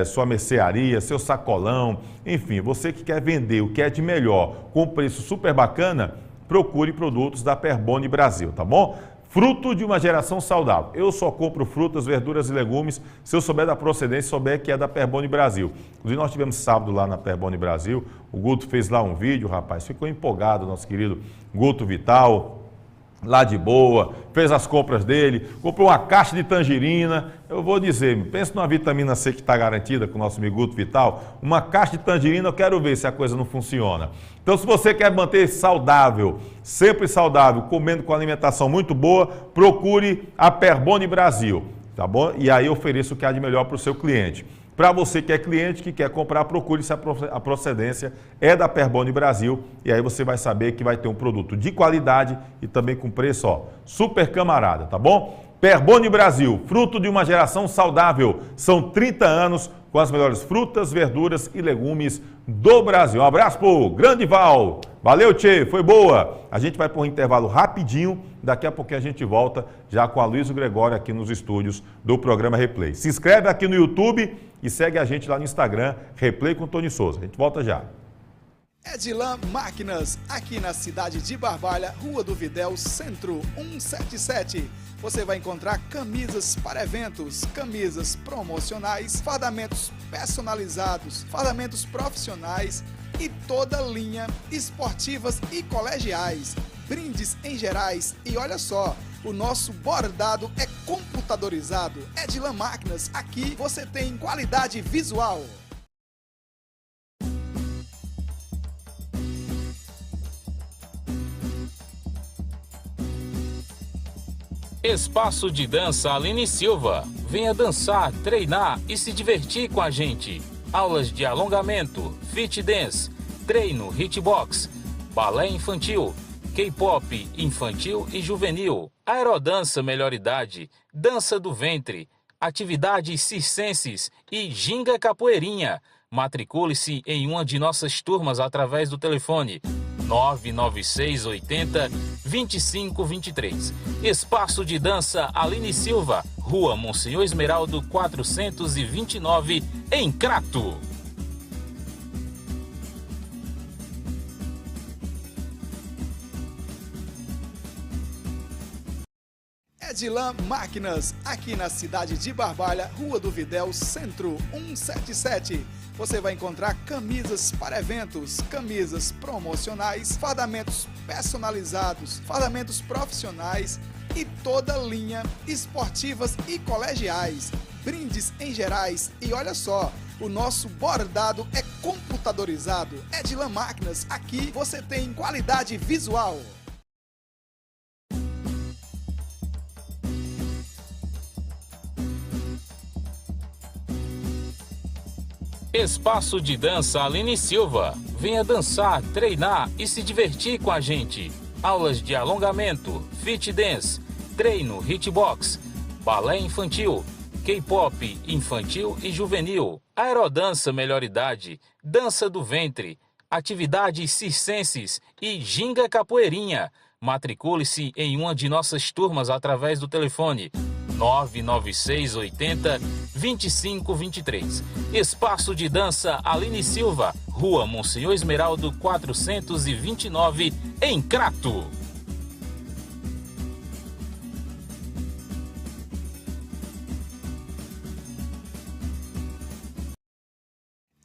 sua mercearia, seu sacolão, enfim, você que quer vender o que é de melhor, com preço super bacana, procure produtos da Perboni Brasil, tá bom? Fruto de uma geração saudável. Eu só compro frutas, verduras e legumes se eu souber da procedência, souber que é da Perboni Brasil. Inclusive, nós tivemos sábado lá na Perboni Brasil, o Guto fez lá um vídeo, rapaz, ficou empolgado, nosso querido Guto Vital, lá de boa, fez as compras dele, comprou uma caixa de tangerina. Eu vou dizer, pensa numa vitamina C que está garantida com o nosso amigo Guto Vital, uma caixa de tangerina, eu quero ver se a coisa não funciona. Então, se você quer manter saudável, sempre saudável, comendo com alimentação muito boa, procure a Perboni Brasil, tá bom? E aí ofereça o que há de melhor para o seu cliente. Para você que é cliente, que quer comprar, procure se a procedência é da Perboni Brasil, e aí você vai saber que vai ter um produto de qualidade e também com preço, ó, super camarada, tá bom? Perboni Brasil, fruto de uma geração saudável. São 30 anos com as melhores frutas, verduras e legumes do Brasil. Um abraço pro grande Val. Valeu, tchê, foi boa. A gente vai por um intervalo rapidinho. Daqui a pouquinho a gente volta já com a Aloysio Gregório aqui nos estúdios do programa Replay. Se inscreve aqui no YouTube e segue a gente lá no Instagram, Replay com Tony Souza. A gente volta já. Edilan Máquinas, aqui na cidade de Barbalha, Rua do Videl, Centro 177. Você vai encontrar camisas para eventos, camisas promocionais, fardamentos personalizados, fardamentos profissionais e toda linha esportivas e colegiais, brindes em gerais e olha só, o nosso bordado é computadorizado. Edilan Máquinas, aqui você tem qualidade visual. Espaço de Dança Aline Silva. Venha dançar, treinar e se divertir com a gente. Aulas de alongamento, fit dance, treino, hitbox, balé infantil, K-pop infantil e juvenil, aerodança melhor idade, dança do ventre, atividades circenses e ginga capoeirinha. Matricule-se em uma de nossas turmas através do telefone 996 80 2523. Espaço de Dança Aline Silva, Rua Monsenhor Esmeraldo 429, em Crato. Edilan Máquinas, aqui na cidade de Barbalha, Rua do Videl, Centro 177. Você vai encontrar camisas para eventos, camisas promocionais, fardamentos personalizados, fardamentos profissionais e toda linha esportivas e colegiais, brindes em gerais e olha só, o nosso bordado é computadorizado. Edilan Máquinas, aqui você tem qualidade visual. Espaço de Dança Aline Silva. Venha dançar, treinar e se divertir com a gente. Aulas de alongamento, fit dance, treino, hitbox, balé infantil, K-pop infantil e juvenil, aerodança melhor idade, dança do ventre, atividades circenses e ginga capoeirinha. Matricule-se em uma de nossas turmas através do telefone 996 80 2523. Espaço de Dança Aline Silva, Rua Monsenhor Esmeraldo 429, em Crato.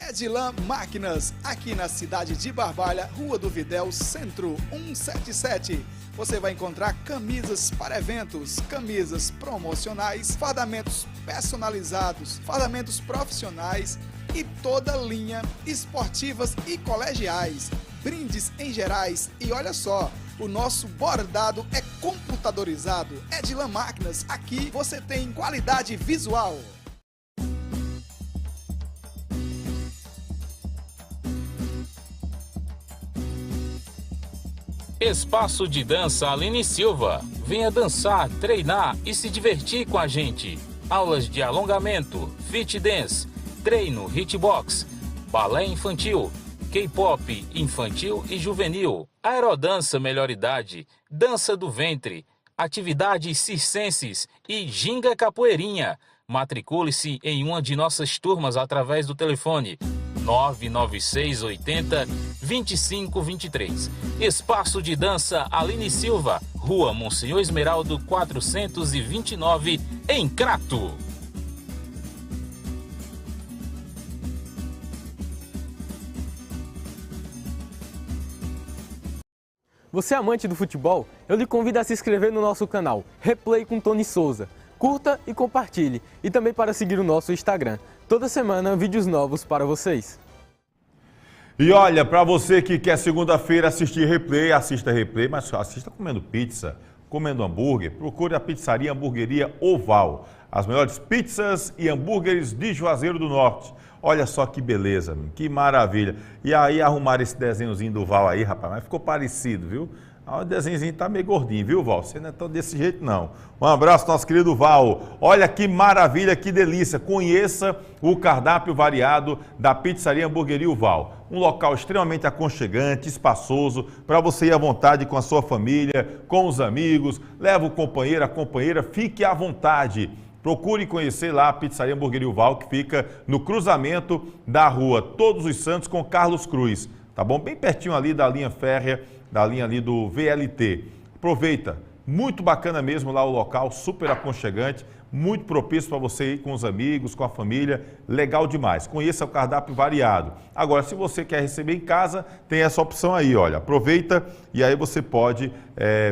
Edilan Máquinas, aqui na cidade de Barbalha, Rua do Videl, Centro 177. Você vai encontrar camisas para eventos, camisas promocionais, fardamentos personalizados, fardamentos profissionais e toda linha esportivas e colegiais, brindes em gerais e olha só, o nosso bordado é computadorizado. Edilan Máquinas, aqui você tem qualidade visual. Espaço de Dança Aline Silva. Venha dançar, treinar e se divertir com a gente. Aulas de alongamento, fit dance, treino, hitbox, balé infantil, K-pop infantil e juvenil, aerodança melhor idade, dança do ventre, atividades circenses e ginga capoeirinha. Matricule-se em uma de nossas turmas através do telefone 996 80 2523. Espaço de Dança Aline Silva, Rua Monsenhor Esmeraldo 429, em Crato. Você é amante do futebol? Eu lhe convido a se inscrever no nosso canal Replay com Tony Souza. Curta e compartilhe. E também para seguir o nosso Instagram. Toda semana, vídeos novos para vocês. E olha, para você que quer segunda-feira assistir Replay, assista Replay, mas assista comendo pizza, comendo hambúrguer. Procure a pizzaria Hamburgueria Oval. As melhores pizzas e hambúrgueres de Juazeiro do Norte. Olha só que beleza, que maravilha. E aí arrumaram esse desenhozinho do Val aí, rapaz, mas ficou parecido, viu? O desenhozinho tá meio gordinho, viu, Val? Você não é tão desse jeito, não. Um abraço, nosso querido Val. Olha que maravilha, que delícia. Conheça o cardápio variado da Pizzaria Hamburgueria Val. Um local extremamente aconchegante, espaçoso, para você ir à vontade com a sua família, com os amigos. Leva o companheiro, a companheira, fique à vontade. Procure conhecer lá a Pizzaria Hamburgueria Val, que fica no cruzamento da rua Todos os Santos com Carlos Cruz. Tá bom? Bem pertinho ali da linha férrea, da linha ali do VLT. Aproveita, muito bacana mesmo lá o local, super aconchegante, muito propício para você ir com os amigos, com a família, legal demais. Conheça o cardápio variado. Agora, se você quer receber em casa, tem essa opção aí, olha, aproveita e aí você pode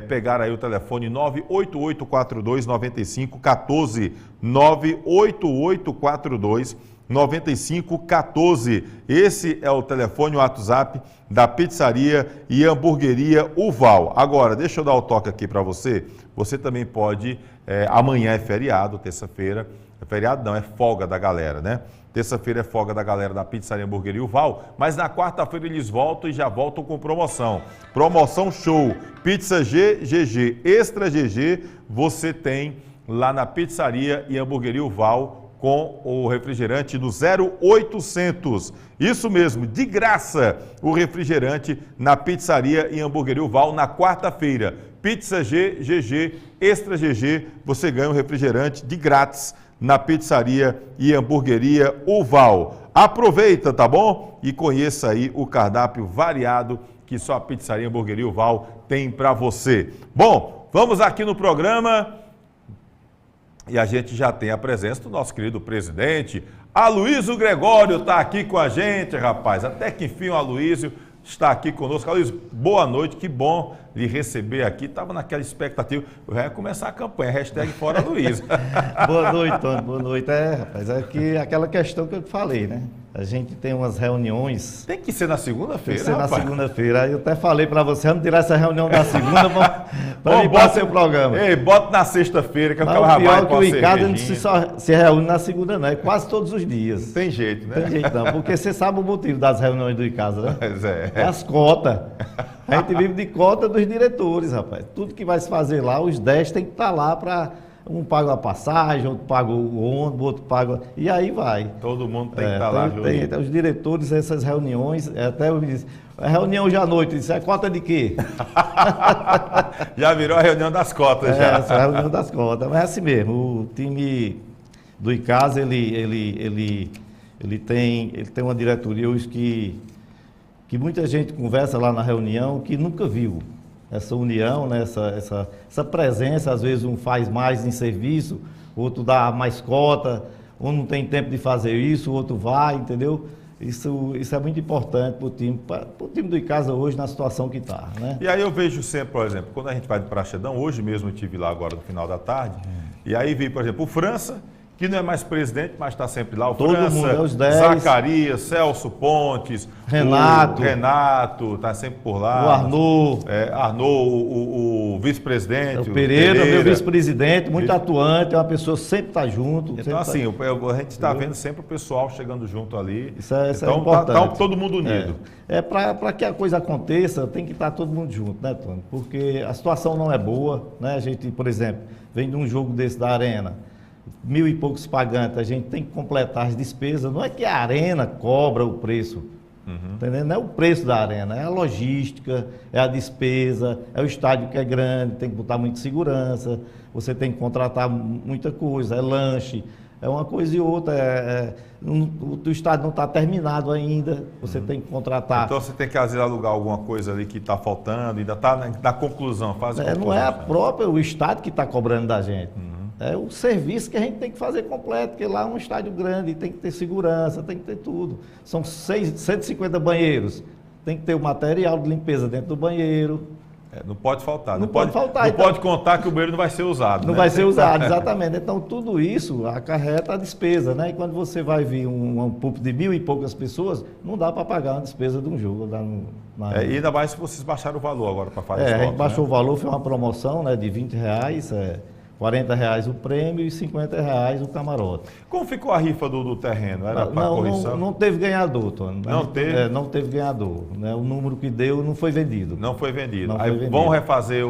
pegar aí o telefone 98842-9514, 98842-9514. Esse é o telefone, o WhatsApp da Pizzaria e Hamburgueria Val. Agora, deixa eu dar o toque aqui para você. Você também pode, amanhã é feriado, terça-feira. Feriado não, é folga da galera, né? Terça-feira é folga da galera da Pizzaria Hamburgueria Val, mas na quarta-feira eles voltam e já voltam com promoção. Promoção show, Pizza G, GG, Extra GG, você tem lá na Pizzaria e Hamburgueria Val, com o refrigerante do 0800. Isso mesmo, de graça, o refrigerante na Pizzaria e Hamburgueria Val na quarta-feira. Pizza G, GG, Extra GG, você ganha um refrigerante de grátis na Pizzaria e Hamburgueria Val. Aproveita, tá bom? E conheça aí o cardápio variado que só a Pizzaria e Hamburgueria Val tem para você. Bom, vamos aqui no programa. E a gente já tem a presença do nosso querido presidente, Aloysio Gregório, está aqui com a gente, rapaz. Até que enfim o Aloysio está aqui conosco. Aloysio, boa noite, que bom lhe receber aqui. Estava naquela expectativa, eu ia começar a campanha, hashtag Fora Aloysio. Boa noite, Tony, boa noite. Rapaz, é que aquela questão que eu falei, né? A gente tem umas reuniões. Tem que ser na Tem segunda-feira, que ser na rapaz. segunda-feira. Aí eu até falei para você, vamos tirar essa reunião da segunda para ir bota para seu programa. Ei, bota na sexta-feira, que é o Mas cara o pior vai é que com o a Ricardo não cervejinha. se reúne na segunda, não. É quase todos os dias. Não tem jeito, né? Não tem jeito não, porque você sabe o motivo das reuniões do ICASA, né? Mas É as cotas. A gente vive de cota dos diretores, rapaz. Tudo que vai se fazer lá, os 10 tem que estar lá para... Um paga a passagem, outro paga o ônibus, outro paga... E aí vai. Todo mundo tem que estar lá, tem os diretores, essas reuniões, até eu disse, a reunião hoje à noite, isso é cota de quê? Já virou a reunião das cotas, já. Essa é a reunião das cotas, mas é assim mesmo, o time do ICASA, ele tem uma diretoria hoje que muita gente conversa lá na reunião que nunca viu. Essa união, né? essa presença, às vezes um faz mais em serviço, outro dá mais cota, um não tem tempo de fazer isso, o outro vai, entendeu? Isso é muito importante para o time do ICASA hoje na situação que está, né? E aí eu vejo sempre, por exemplo, quando a gente vai de Praxedão, hoje mesmo eu estive lá agora no final da tarde, e aí vi, por exemplo, o França, que não é mais presidente, mas está sempre lá. O Todo França, mundo, é os 10. Zacarias, Celso Pontes, Renato, está sempre por lá. O Arnaud. Arnaud, o vice-presidente. O Pereira, meu vice-presidente, muito atuante, é uma pessoa que sempre está junto. Então, assim, a gente está vendo sempre o pessoal chegando junto ali. Isso é então, importante. Tá todo mundo unido. Para que a coisa aconteça, tem que estar todo mundo junto, né, Tony? Porque a situação não é boa, né? A gente, por exemplo, vem de um jogo desse da Arena, 1.000 e poucos pagantes, a gente tem que completar as despesas. Não é que a Arena cobra o preço, entendeu? Não é o preço da Arena, é a logística, é a despesa, é o estádio que é grande, tem que botar muita segurança, você tem que contratar muita coisa, é lanche, é uma coisa e outra, o estádio não está terminado ainda, você tem que contratar. Então você tem que às vezes alugar alguma coisa ali que está faltando, ainda está na conclusão, fase de conclusão. Não é o estádio que está cobrando da gente. É o serviço que a gente tem que fazer completo, porque lá é um estádio grande, tem que ter segurança, tem que ter tudo. São 150 banheiros, tem que ter o material de limpeza dentro do banheiro. Não pode faltar. Não pode faltar. Não Então, pode contar que o banheiro não vai ser usado. Não né? vai ser usado, exatamente. Então tudo isso acarreta a despesa, né? E quando você vai vir um público de 1.000 e poucas pessoas, não dá para pagar uma despesa de um jogo. E ainda mais se vocês baixaram o valor agora para fazer a gente baixou o valor, foi uma promoção, né, de R$20, R$40 o prêmio e R$50 o camarote. Como ficou a rifa do terreno? Era para correção? Não teve ganhador, Tony. Não teve? Não teve ganhador. Né? O número que deu não foi vendido. Não foi vendido. Não Aí foi vendido. vão refazer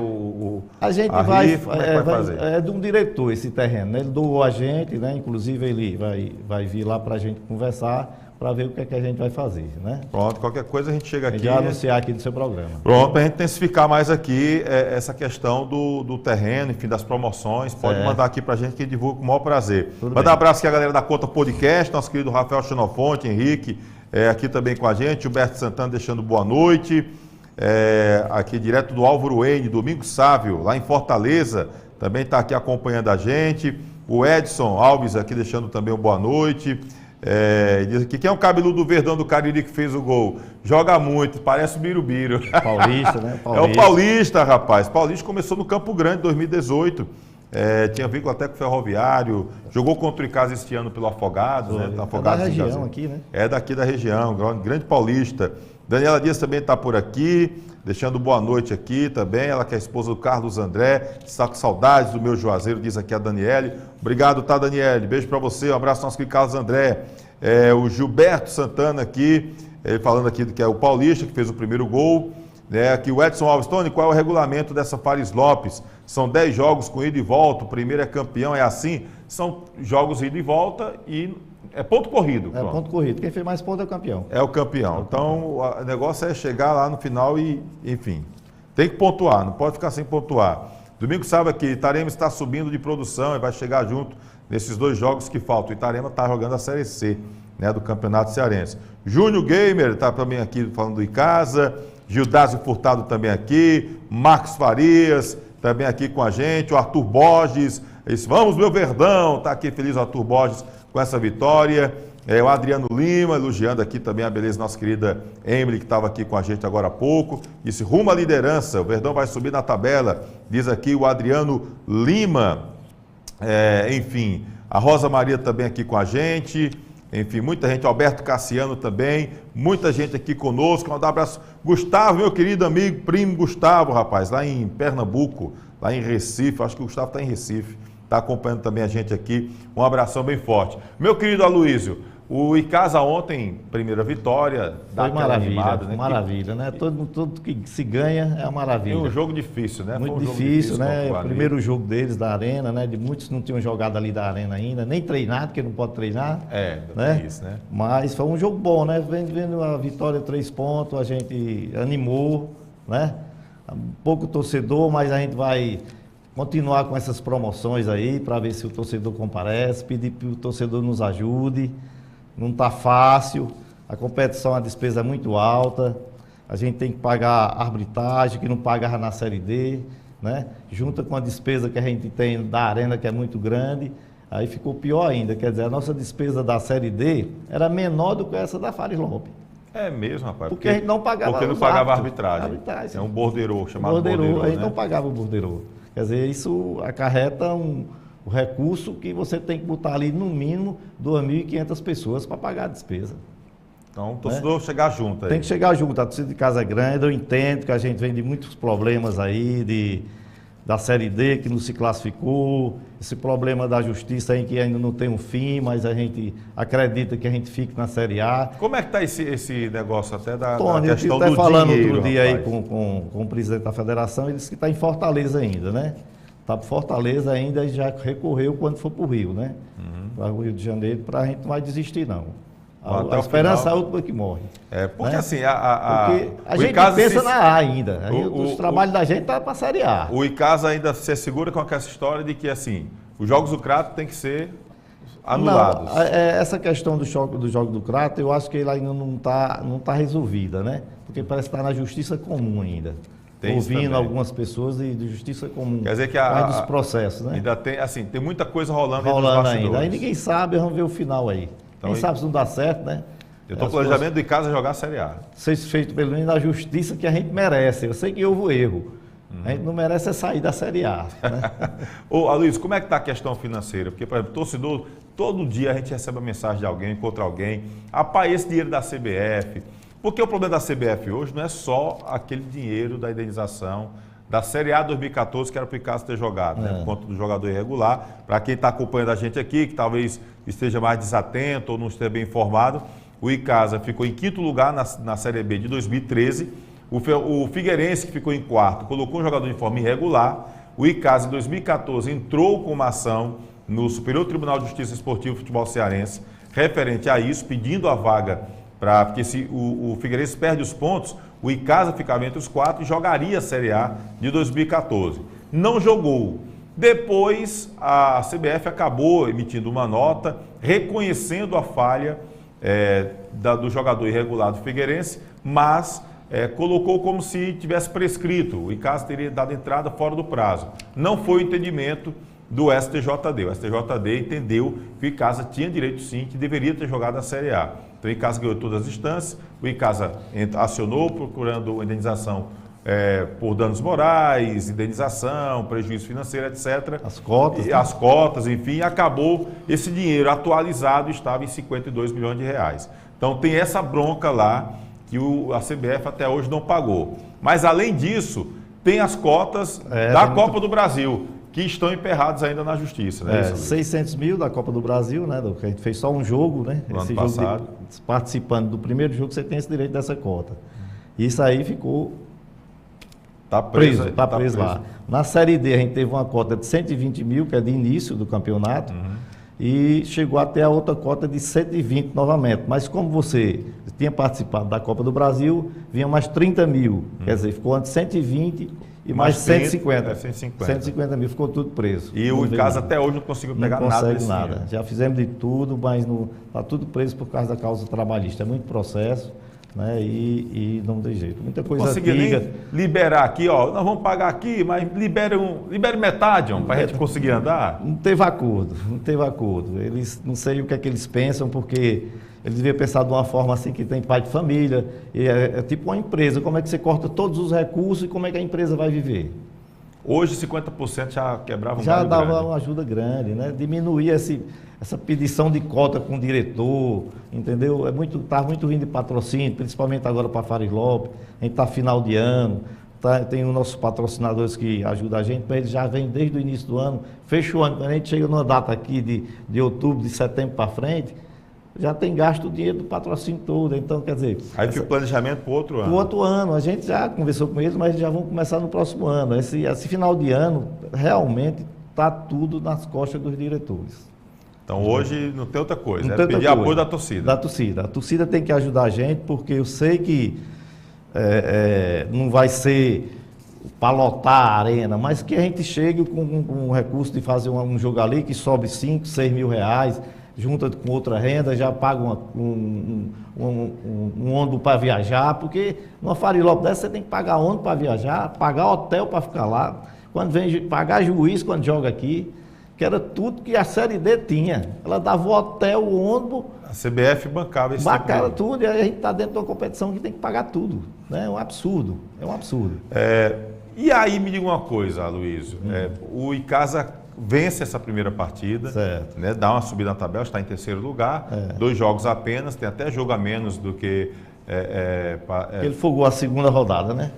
a gente rifa, como é que vai fazer? É de um diretor esse terreno, né? Ele doou a gente, né? Inclusive ele vai vir lá para a gente conversar, para ver o que é que a gente vai fazer, né? Pronto, qualquer coisa a gente chega aqui. Já anunciar aqui no seu programa. Pronto, para a gente intensificar mais aqui essa questão do terreno, enfim, das promoções. Pode mandar aqui para a gente que divulga com o maior prazer. Manda um abraço aqui a galera da Conta Podcast, nosso querido Rafael Xenofonte, Henrique, aqui também com a gente, Gilberto Santana deixando boa noite. Aqui direto do Álvaro N, Domingo Sávio, lá em Fortaleza, também está aqui acompanhando a gente. O Edson Alves aqui deixando também uma boa noite. Diz aqui, quem é o cabeludo do Verdão do Cariri que fez o gol? Joga muito, parece o Birubiru. Paulista, né? É o Paulista, rapaz. Paulista começou no Campo Grande em 2018. Tinha vínculo até com o Ferroviário. Jogou contra o Icasa este ano pelo Afogados. Né? Afogados da região aqui, né? É daqui da região, grande paulista. Daniela Dias também está por aqui, deixando boa noite aqui também. Ela que é a esposa do Carlos André. Está com saudades do meu Juazeiro, diz aqui a Daniele. Obrigado, tá, Daniele? Beijo para você. Um abraço ao nosso querido Carlos André. O Gilberto Santana aqui, falando aqui que é o Paulista, que fez o primeiro gol. Aqui o Edson Alves. Tony, qual é o regulamento dessa Fares Lopes? São 10 jogos com ida e volta, o primeiro é campeão, é assim? São jogos ida e volta e é ponto corrido. É ponto corrido. Quem fez mais ponto é o campeão. É o campeão. Então, o negócio é chegar lá no final e, enfim, tem que pontuar, não pode ficar sem pontuar. Domingo sabe que Itarema está subindo de produção e vai chegar junto nesses 2 jogos que faltam. O Itarema está jogando a Série C, né, do Campeonato Cearense. Júnior Gamer está também aqui falando do Icasa. Gildásio Furtado também aqui. Marcos Farias também aqui com a gente. O Arthur Borges. Vamos, meu Verdão. Está aqui feliz o Arthur Borges com essa vitória. O Adriano Lima, elogiando aqui também a beleza nossa querida Emily, que estava aqui com a gente agora há pouco. Disse, rumo à liderança, o Verdão vai subir na tabela, diz aqui o Adriano Lima. Enfim, a Rosa Maria também aqui com a gente. Enfim, muita gente, Alberto Cassiano também, muita gente aqui conosco. Um abraço. Gustavo, meu querido amigo, primo Gustavo, rapaz, lá em Pernambuco, lá em Recife, acho que o Gustavo está em Recife, está acompanhando também a gente aqui. Um abração bem forte. Meu querido Aloísio, o Icasa ontem, primeira vitória, foi maravilha, animada, né? Maravilha, né? Tudo que se ganha é uma maravilha. É um jogo difícil, né? Muito foi um jogo difícil, né? contra O primeiro jogo deles da Arena, né? De muitos não tinham jogado ali da Arena ainda, nem treinado, porque não pode treinar. Né? Isso, né? Mas foi um jogo bom, né? Vendo a vitória 3 pontos, a gente animou, né? Um pouco torcedor, mas a gente vai continuar com essas promoções aí para ver se o torcedor comparece, pedir que o torcedor nos ajude. Não está fácil, a competição é uma despesa muito alta, a gente tem que pagar arbitragem, que não pagava na Série D, né? Junta com a despesa que a gente tem da Arena, que é muito grande, aí ficou pior ainda, quer dizer, a nossa despesa da Série D era menor do que essa da Fares Lopes. É mesmo, rapaz. Porque a gente não pagava Porque não pagava árbitros, arbitragem. É um borderô, chamado borderô, a gente né? não pagava o borderô. Quer dizer, isso acarreta o recurso que você tem que botar ali no mínimo 2.500 pessoas para pagar a despesa. Então, o torcedor chegar junto aí. Tem que chegar junto. A torcida de Casa é grande, eu entendo que a gente vem de muitos problemas aí, da Série D que não se classificou, esse problema da justiça aí que ainda não tem um fim, mas a gente acredita que a gente fique na Série A. Como é que está esse negócio até da Tony, questão do dinheiro? Eu falando dinheiro, outro dia rapaz, aí com o presidente da federação, ele disse que está em Fortaleza ainda, né? Está para Fortaleza ainda e já recorreu quando for para o Rio, né? Para o Rio de Janeiro, para a gente não vai desistir, não. A esperança é a última que morre. Porque né? assim, Porque a gente Icasa pensa na A ainda. Os trabalhos da gente tá para a Série A. O Icasa ainda se assegura com essa história de que assim, os jogos do Crato tem que ser anulados. Não, essa questão do jogo do Crato, eu acho que ele ainda não tá resolvida, né? Porque parece que está na justiça comum ainda. Ouvindo algumas pessoas de justiça comum. Quer dizer que dos processos, né? Ainda tem, assim, tem muita coisa rolando ainda. Aí ninguém sabe, vamos ver o final aí. Então, quem sabe se não dá certo, né? Eu estou planejamento do Icasa jogar a Série A. Ser feito pelo menos na justiça que a gente merece. Eu sei que houve erro. A gente não merece sair da Série A. Né? Ô, Aloysio, como é que está a questão financeira? Porque, por exemplo, torcedor, todo dia a gente recebe a mensagem de alguém, encontra alguém, esse dinheiro da CBF. Porque o problema da CBF hoje não é só aquele dinheiro da indenização da Série A 2014, que era para o Icasa ter jogado, né? Por conta do jogador irregular. Para quem está acompanhando a gente aqui, que talvez esteja mais desatento ou não esteja bem informado, o Icasa ficou em 5º lugar na Série B de 2013. O Figueirense, que ficou em 4º, colocou um jogador de forma irregular. O Icasa, em 2014, entrou com uma ação no Superior Tribunal de Justiça Esportiva e Futebol Cearense, referente a isso, pedindo a vaga, porque se o Figueirense perde os pontos, o Icasa ficava entre os 4 e jogaria a Série A de 2014. Não jogou. Depois, a CBF acabou emitindo uma nota reconhecendo a falha do jogador irregular do Figueirense, mas colocou como se tivesse prescrito. O Icasa teria dado entrada fora do prazo. Não foi o entendimento do STJD. O STJD entendeu que o Icasa tinha direito sim, que deveria ter jogado a Série A. Então o Icasa ganhou todas as instâncias, o Icasa acionou procurando indenização por danos morais, indenização, prejuízo financeiro, etc. As cotas. As cotas, enfim, acabou esse dinheiro atualizado, estava em 52 milhões de reais. Então tem essa bronca lá que a CBF até hoje não pagou. Mas além disso, tem as cotas da Copa do Brasil, que estão emperrados ainda na justiça, né? 600 mil da Copa do Brasil, né? A gente fez só um jogo, né? No ano passado. Participando do primeiro jogo, você tem esse direito dessa cota. Isso aí ficou preso lá. Na Série D, a gente teve uma cota de 120 mil, que é de início do campeonato, e chegou até a outra cota de 120 novamente. Mas como você tinha participado da Copa do Brasil, vinha mais 30 mil. Quer dizer, ficou antes 120 e mais 150. 150 mil, ficou tudo preso. E o Icasa até hoje não conseguiu pegar nada. Não consegue nada. Já fizemos de tudo, mas está tudo preso por causa da causa trabalhista. É muito processo, né? E não tem jeito. Muita coisa antiga. Nem liberar aqui, ó, nós vamos pagar aqui, mas libere metade, para a gente conseguir andar. Não teve acordo. Eles, não sei o que é que eles pensam, porque eles deviam pensar de uma forma assim que tem pai de família, e é tipo uma empresa, como é que você corta todos os recursos e como é que a empresa vai viver? Hoje 50% já quebrava um Já galho dava grande. uma ajuda grande, né? Diminuir essa pedição de cota com o diretor, entendeu? Tá muito vindo de patrocínio, principalmente agora para Fares Lopes. A gente está final de ano, tem os nossos patrocinadores que ajudam a gente, mas eles já vêm desde o início do ano, fecha o ano. Quando a gente chega numa data aqui de outubro, de setembro para frente, já tem gasto o dinheiro do patrocínio todo. Então, quer dizer... Aí fica o planejamento para o outro ano. Para o outro ano. A gente já conversou com eles, mas eles já vão começar no próximo ano. Esse final de ano, realmente, está tudo nas costas dos diretores. Então hoje não tem outra coisa, Não é tem outra pedir coisa. apoio da torcida. Da torcida. A torcida tem que ajudar a gente, porque eu sei que não vai ser para lotar a arena, mas que a gente chegue com um recurso de fazer um jogo ali que sobe 5, 6 mil reais, junta com outra renda, já paga um ônibus para viajar, porque numa Fares Lopes dessa você tem que pagar ônibus para viajar, pagar hotel para ficar lá, quando vem pagar juiz quando joga aqui, que era tudo que a Série D tinha. Ela dava o hotel, o ônibus, A CBF bancava esse bacana tipo de... tudo, e aí a gente está dentro de uma competição que tem que pagar tudo. Né? É um absurdo, é um absurdo. E aí me diga uma coisa, Aloysio, o Icasa vence essa primeira partida, Certo. né, dá uma subida na tabela, está em terceiro lugar, 2 jogos apenas, tem até jogo a menos do que... Ele fogou a segunda rodada, né?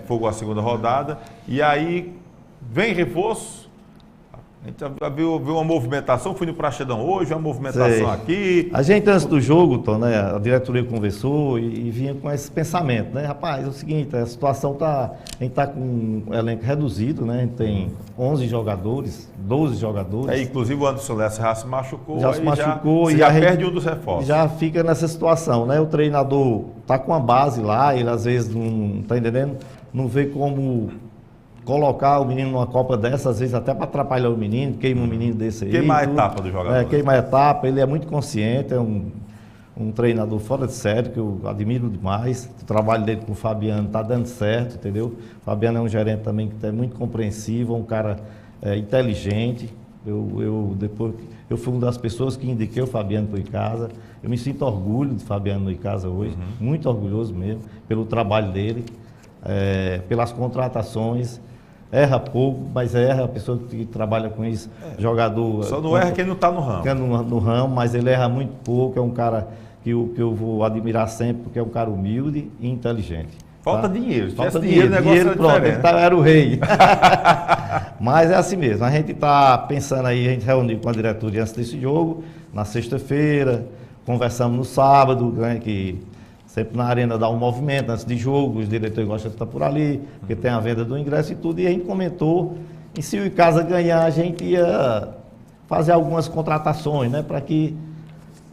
Fogou a segunda rodada, e aí vem reforço. A gente viu uma movimentação, fui no Praxedão hoje, uma movimentação Sei. aqui. A gente, antes do jogo, Tom, né, a diretoria conversou e vinha com esse pensamento, né? Rapaz, é o seguinte, a situação a gente está com um elenco reduzido, né? A gente tem 11 jogadores, 12 jogadores. Inclusive o Anderson Lessa já se machucou. Já se machucou e e já a gente perde um dos reforços. Já fica nessa situação, né? O treinador está com a base lá, ele às vezes não está entendendo, não vê como colocar o menino numa Copa dessa, às vezes até para atrapalhar o menino, queima um menino desse aí. Queimar a etapa do jogador. Queima a etapa, ele é muito consciente, é um treinador fora de série, que eu admiro demais. O trabalho dele com o Fabiano está dando certo, entendeu? O Fabiano é um gerente também que é muito compreensivo, um cara inteligente. Eu fui uma das pessoas que indiquei o Fabiano para o Icasa. Eu me sinto orgulho de Fabiano no Icasa hoje, muito orgulhoso mesmo, pelo trabalho dele, pelas contratações. Erra pouco, mas erra, a pessoa que trabalha com isso, jogador... Só não erra quem não está no ramo. Quem no ramo, mas ele erra muito pouco, é um cara que eu vou admirar sempre, porque é um cara humilde e inteligente. Falta tá? dinheiro. Se Falta tivesse dinheiro, o negócio era pronto, diferente. ele era o rei. Mas é assim mesmo, a gente está pensando aí, a gente reuniu com a diretoria antes desse jogo, na sexta-feira, conversamos no sábado, né, que sempre na arena dá um movimento antes de jogo, os diretores gostam de estar por ali, porque tem a venda do ingresso e tudo, e a gente comentou, e se o Icasa ganhar, a gente ia fazer algumas contratações, né, para que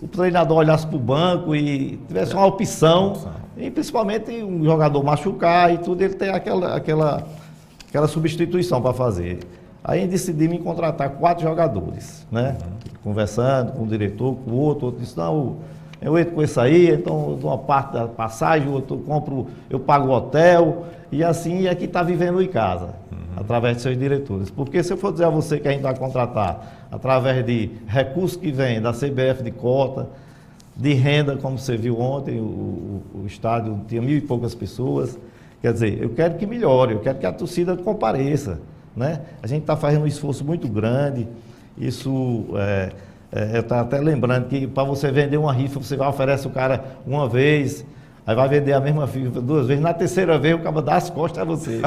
o treinador olhasse para o banco e tivesse uma opção, e principalmente um jogador machucar e tudo, ele tem aquela substituição para fazer. Aí decidimos em contratar 4 jogadores, né, conversando com o diretor, com o outro disse, não, eu entro com esse aí, então eu dou uma parte da passagem, o outro eu pago o hotel, e assim é que está vivendo o Icasa, através de seus diretores. Porque se eu for dizer a você que a gente vai contratar através de recursos que vem da CBF de cota, de renda, como você viu ontem, o estádio tinha 1.000 e poucas pessoas, quer dizer, eu quero que melhore, eu quero que a torcida compareça, né? A gente está fazendo um esforço muito grande, isso... eu estava até lembrando que para você vender uma rifa, você vai oferecer o cara uma vez, aí vai vender a mesma rifa 2 vezes, na terceira vez o cara dá as costas a você.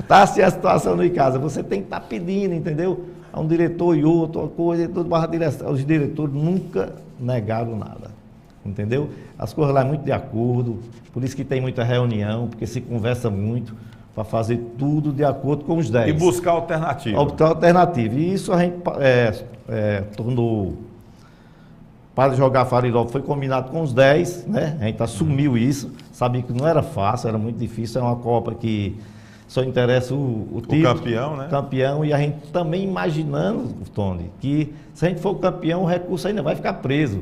Tá assim a situação no Icasa, você tem que estar pedindo, entendeu? A um diretor e outro, uma coisa, tudo barra direção. Os diretores nunca negaram nada, entendeu? As coisas lá é muito de acordo, por isso que tem muita reunião, porque se conversa muito, para fazer tudo de acordo com os 10. E buscar alternativa. Alternativa. E isso a gente tornou... Para jogar Fares Lopes foi combinado com os 10, né? A gente assumiu isso, sabia que não era fácil, era muito difícil, é uma Copa que só interessa o título. O campeão, né? Campeão, e a gente também imaginando, Tony, que se a gente for campeão, o recurso ainda vai ficar preso,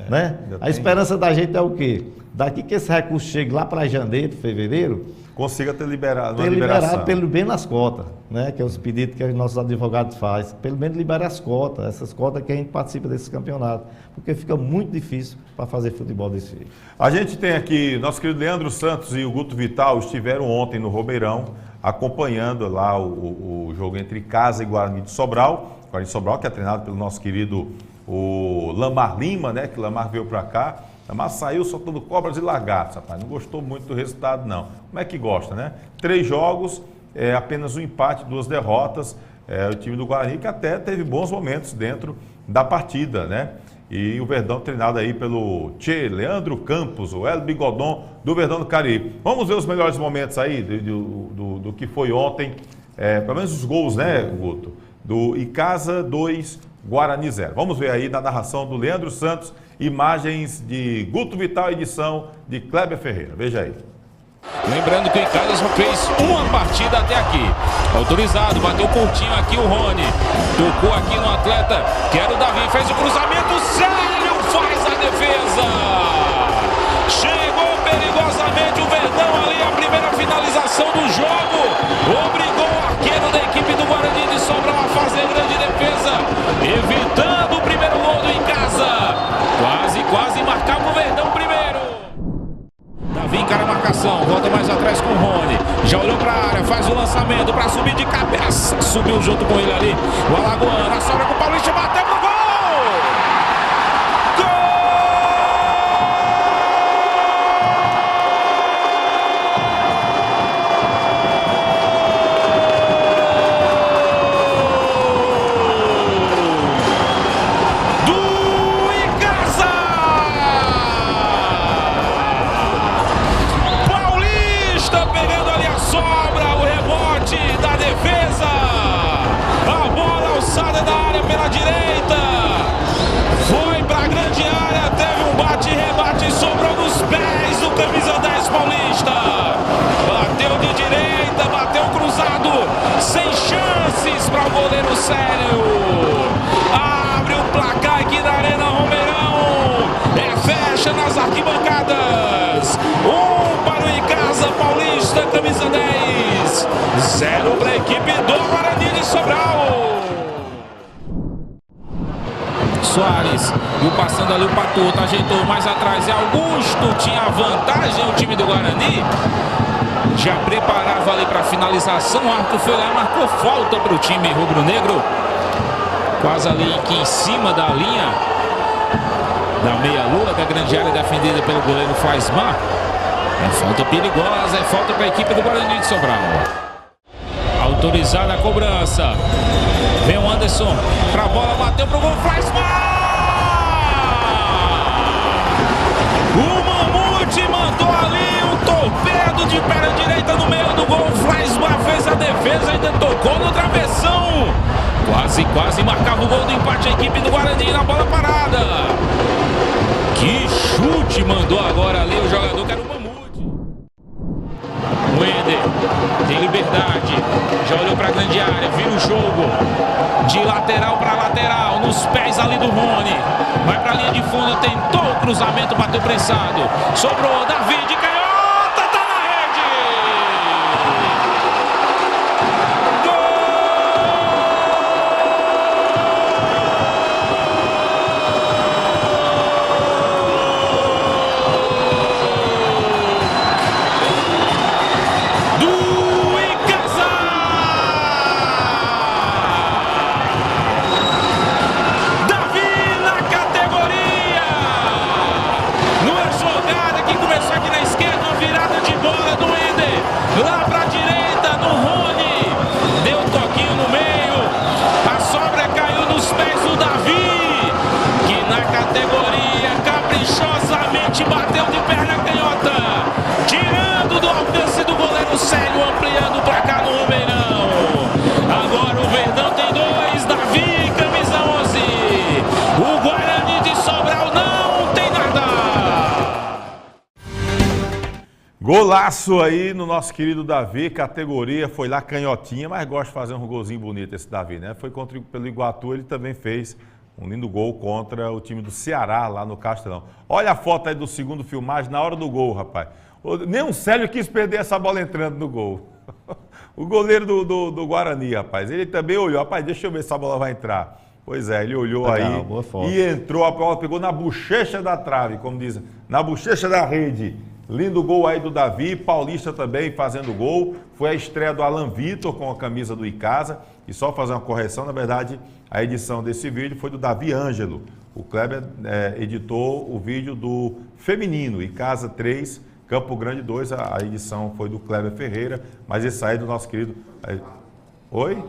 né? A esperança da gente é o quê? Daqui que esse recurso chegue lá para janeiro, fevereiro, consiga ter liberado uma liberado liberação. pelo menos as cotas, né? Que é os pedidos que os nossos advogados fazem. Pelo menos liberar as cotas, essas cotas que a gente participa desse campeonato. Porque fica muito difícil para fazer futebol desse jeito. A gente tem aqui, nosso querido Leandro Santos e o Guto Vital estiveram ontem no Romeirão, acompanhando lá o jogo entre Casa e Guarani de Sobral. Guarani de Sobral, que é treinado pelo nosso querido o Lamar Lima, né? Que Lamar veio para cá. Lamar saiu soltando cobras e lagartos, rapaz. Não gostou muito do resultado, não. Como é que gosta, né? 3 jogos, apenas um empate, 2 derrotas. O time do Guarani que até teve bons momentos dentro da partida, né? E o Verdão treinado aí pelo Leandro Campos, o El Bigodon do Verdão do Cariri. Vamos ver os melhores momentos aí do que foi ontem, pelo menos os gols, né, Guto? Do Icasa 2, Guarani 0. Vamos ver aí na narração do Leandro Santos, imagens de Guto Vital, edição de Kleber Ferreira. Veja aí. Lembrando que o Icasa só fez uma partida até aqui. Autorizado, bateu curtinho aqui o Rony. Tocou aqui no atleta, que era o Davi. Fez o cruzamento, Célio faz a defesa. Chegou perigosamente o Verdão ali, a primeira finalização do jogo. Obrigou o arqueiro da equipe do Guarani de Sobral a fazer grande defesa, evitando o primeiro gol do Icasa. Quase marcava o Verdão primeiro. Davi encara a marcação, volta mais atrás com o Rony. Já olhou para a área, faz o lançamento para subir de cabeça. Subiu junto com ele ali o Alagoano. A sobra com o Paulista, bateu pro gol! Sem chances para o goleiro Célio. Abre o placar aqui na Arena Romeirão. Fecha nas arquibancadas. 1 para o Icasa Paulista, camisa 10. 0 para a equipe do Guarani de Sobral. Soares, viu passando ali o Patuta, ajeitou mais atrás. E Augusto tinha vantagem o time do Guarani. Já preparava ali para finalização. O árbitro foi lá e marcou falta para o time rubro-negro. Quase ali aqui em cima da linha da meia-lua da grande área defendida pelo goleiro Flaismar. É falta perigosa, é falta para a equipe do Guarani de Sobral. Autorizada a cobrança. Vem o Anderson para a bola, bateu para o gol, Flaismar! O Mamute mandou ali um torpedo de perna direita no meio do gol. Flaismar fez a defesa, ainda tocou no travessão. Quase marcava o gol do empate a equipe do Guarani na bola parada. Que chute mandou agora ali o jogador que era o Mamute. O Ender tem liberdade, já olhou para a grande área, vira o jogo de lateral para lateral, nos pés ali do Rony. Vai para a linha de fundo, tentou o cruzamento, bateu prensado. Sobrou Davi de canhota, tá na rede! Do Icasa! Davi na categoria! Numa jogada que começou aqui na esquerda, uma virada de bola do Ender. Lá pra direita, no Rony. Deu um toquinho no meio. A sobra caiu nos pés do Davi, que na categoria caprichosamente bateu de perna canhota, tirando do alcance do goleiro Célio, ampliando o placar no Romeirão. Agora o Verdão tem 2, Davi, camisa 11. O Guarani de Sobral não tem nada. Golaço aí no nosso querido Davi, categoria, foi lá canhotinha, mas gosta de fazer um golzinho bonito esse Davi, né? Foi pelo Iguatu, ele também fez um lindo gol contra o time do Ceará lá no Castelão. Olha a foto aí do segundo filmagem na hora do gol, rapaz. Nem o Célio quis perder essa bola entrando no gol. O goleiro do Guarani, rapaz, ele também olhou, rapaz, deixa eu ver se essa bola vai entrar. Pois é, ele olhou Legal, aí boa foto. e entrou, a bola pegou na bochecha da trave, como dizem, na bochecha da rede. Lindo gol aí do Davi, Paulista também fazendo gol. Foi a estreia do Alan Vitor com a camisa do Icasa. E só fazer uma correção, na verdade, a edição desse vídeo foi do Davi Ângelo. O Kleber editou o vídeo do feminino, Icasa 3, Campo Grande 2. A edição foi do Kleber Ferreira, mas esse aí é do nosso querido... Oi?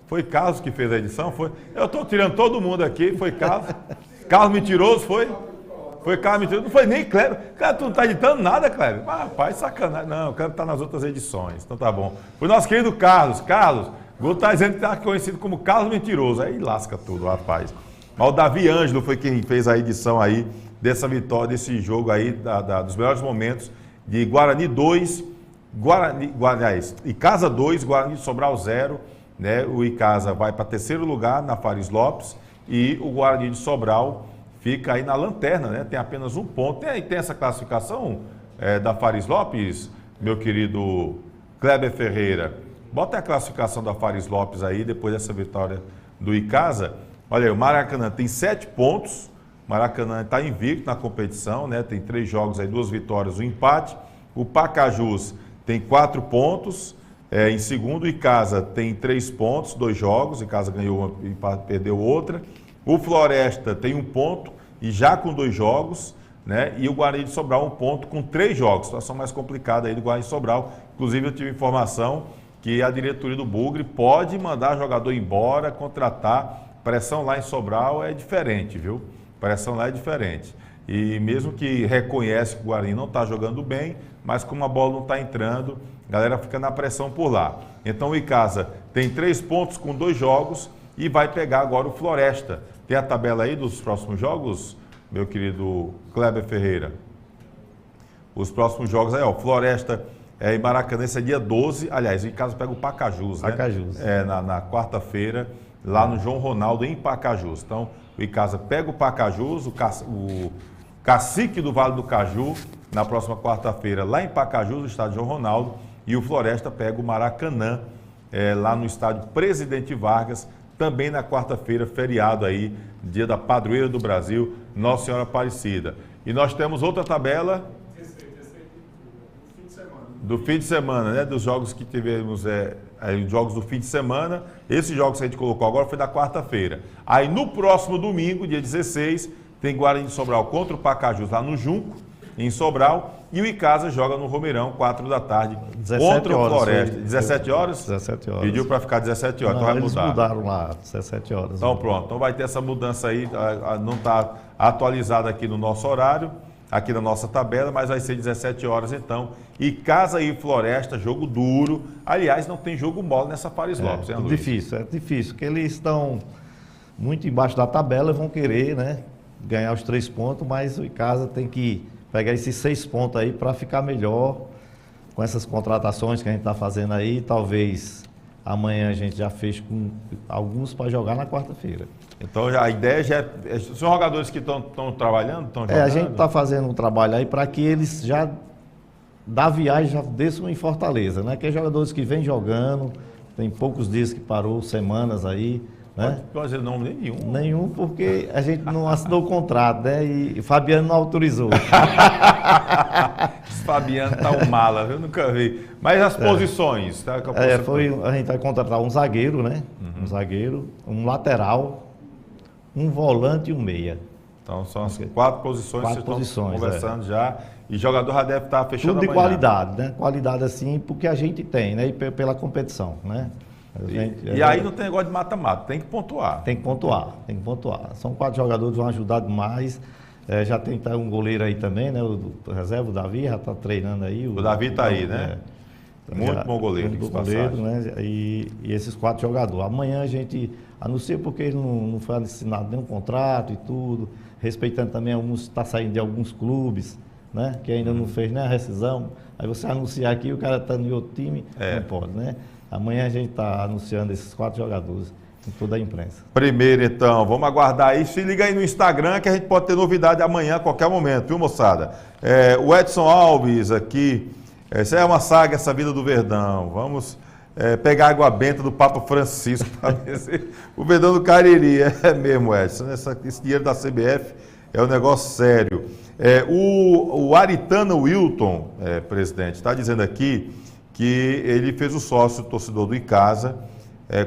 Foi Carlos que fez a edição? Foi? Eu estou tirando todo mundo aqui, foi Carlos. Carlos Mentiroso, foi? Foi Carlos Mentiroso, não foi nem Kleber. Cara, tu não está editando nada, Kleber. Ah, rapaz, sacanagem. Não, o Kleber está nas outras edições, então tá bom. Foi nosso querido Carlos. Carlos, o Gol está dizendo que está conhecido como Carlos Mentiroso. Aí lasca tudo, rapaz. Mas o Davi Ângelo foi quem fez a edição aí dessa vitória, desse jogo aí, dos melhores momentos de Guarani 2, Icasa 2, Guarani de Sobral 0. Né? O Icasa vai para terceiro lugar na Faris Lopes e o Guarani de Sobral fica aí na lanterna, né? Tem apenas um ponto. Tem essa classificação da Faris Lopes, meu querido Kleber Ferreira. Bota a classificação da Faris Lopes aí, depois dessa vitória do Icasa. Olha aí, o Maracanã tem 7 pontos. O Maracanã está invicto na competição, né? Tem 3 jogos aí, 2 vitórias, 1 empate. O Pacajus tem 4 pontos. Em segundo, o Icasa tem 3 pontos, 2 jogos. O Icasa ganhou uma e perdeu outra. O Floresta tem 1 ponto e já com 2 jogos. Né? E o Guarani de Sobral 1 ponto com 3 jogos. Situação mais complicada aí do Guarani de Sobral. Inclusive, eu tive informação que a diretoria do Bugre pode mandar jogador embora, contratar. Pressão lá em Sobral é diferente, viu? Pressão lá é diferente. E mesmo que reconhece que o Guarani não está jogando bem, mas como a bola não está entrando, a galera fica na pressão por lá. Então o Icasa tem 3 pontos com 2 jogos e vai pegar agora o Floresta. Tem a tabela aí dos próximos jogos, meu querido Kleber Ferreira? Os próximos jogos aí, ó, Floresta em Maracanã, esse é dia 12. Aliás, o Icasa pega o Pacajus, né? Pacajus. Na quarta-feira, lá no João Ronaldo, em Pacajus. Então, o Icasa pega o Pacajus, o Cacique do Vale do Caju, na próxima quarta-feira, lá em Pacajus, no estádio João Ronaldo, e o Floresta pega o Maracanã, lá no estádio Presidente Vargas, também na quarta-feira, feriado aí, dia da padroeira do Brasil, Nossa Senhora Aparecida. E nós temos outra tabela do fim de semana, né? Dos jogos que tivemos, jogos do fim de semana. Esses jogos que a gente colocou agora foi da quarta-feira. Aí no próximo domingo, dia 16, tem Guarani de Sobral contra o Pacajus lá no Junco, em Sobral, e o Icasa joga no Romeirão, 4 da tarde, contra o Floresta. 17 horas? 17 horas. Pediu para ficar 17 horas, não, então vai eles mudar. Mudaram lá, 17 horas. Então pronto, então vai ter essa mudança aí, não está atualizada aqui no nosso horário, aqui na nossa tabela, mas vai ser 17 horas então. Icasa e Floresta, jogo duro. Aliás, não tem jogo mole nessa Faris Lopes, hein, Luiz? É difícil, porque eles estão muito embaixo da tabela, vão querer, né, ganhar os 3 pontos, mas o Icasa tem que pegar esses 6 pontos aí para ficar melhor com essas contratações que a gente está fazendo aí. Talvez amanhã a gente já feche com alguns para jogar na quarta-feira. Então a ideia já é... São jogadores que estão trabalhando? Estão jogando? A gente está fazendo um trabalho aí para que eles já, da viagem, já desçam em Fortaleza, né? Que é jogadores que vêm jogando, tem poucos dias que parou, semanas aí, né? Pode dizer não, nenhum. Nenhum, porque a gente não assinou o contrato, né? E Fabiano não autorizou. Esse Fabiano tá um mala, eu nunca vi. Mas as posições, tá? A gente vai contratar um zagueiro, né? Um zagueiro, um lateral, um volante e um meia. Então são as 4 posições que vocês estão conversando já. E jogador já deve estar fechando tudo de amanhã. Qualidade, né? Qualidade assim, porque a gente tem, né? E pela competição, né? E aí não tem negócio de mata-mata, tem que pontuar. Tem que pontuar. São 4 jogadores que vão ajudar demais. Já tem um goleiro aí também, né? O reserva, o Davi, já está treinando aí. O Davi está aí, né? Muito bom goleiro. Muito bom goleiro, né? E esses 4 jogadores. Amanhã a gente anuncia porque ele não foi assinado nenhum contrato e tudo. Respeitando também alguns, está saindo de alguns clubes, né? Que ainda não fez nem a rescisão. Aí você anunciar aqui, o cara está em outro time, não pode, né? Amanhã a gente está anunciando esses 4 jogadores em toda a imprensa. Primeiro, então, vamos aguardar aí. Se liga aí no Instagram que a gente pode ter novidade amanhã, a qualquer momento, viu, moçada? O Edson Alves aqui, essa é uma saga, essa vida do Verdão. Vamos pegar água benta do Papa Francisco para ver o Verdão do Cariri. É mesmo, Edson. Esse dinheiro da CBF é um negócio sério. O Aritana Wilton, presidente, está dizendo aqui que ele fez o sócio torcedor do Icasa,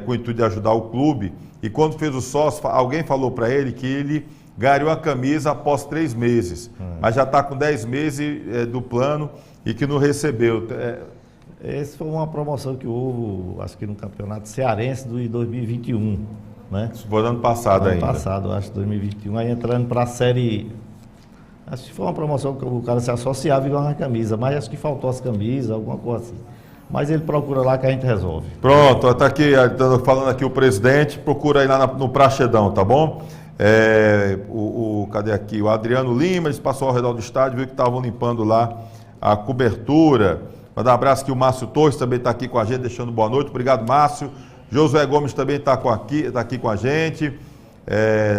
com o intuito de ajudar o clube, e quando fez o sócio, alguém falou para ele que ele ganhou a camisa após 3 meses, mas já está com 10 meses do plano e que não recebeu. Essa foi uma promoção que houve, acho que no Campeonato Cearense de 2021, né? Isso foi no ano passado ainda. Ano passado, acho, 2021, aí entrando para a Série... Acho que foi uma promoção que o cara se associava e ganhava uma camisa, mas acho que faltou as camisas, alguma coisa assim. Mas ele procura lá que a gente resolve. Pronto, está aqui, falando aqui o presidente, procura aí lá no Praxedão, tá bom? Cadê aqui? O Adriano Lima, eles passou ao redor do estádio, viu que estavam limpando lá a cobertura. Mandar um abraço aqui, o Márcio Torres também está aqui com a gente, deixando boa noite. Obrigado, Márcio. Josué Gomes também está aqui com a gente.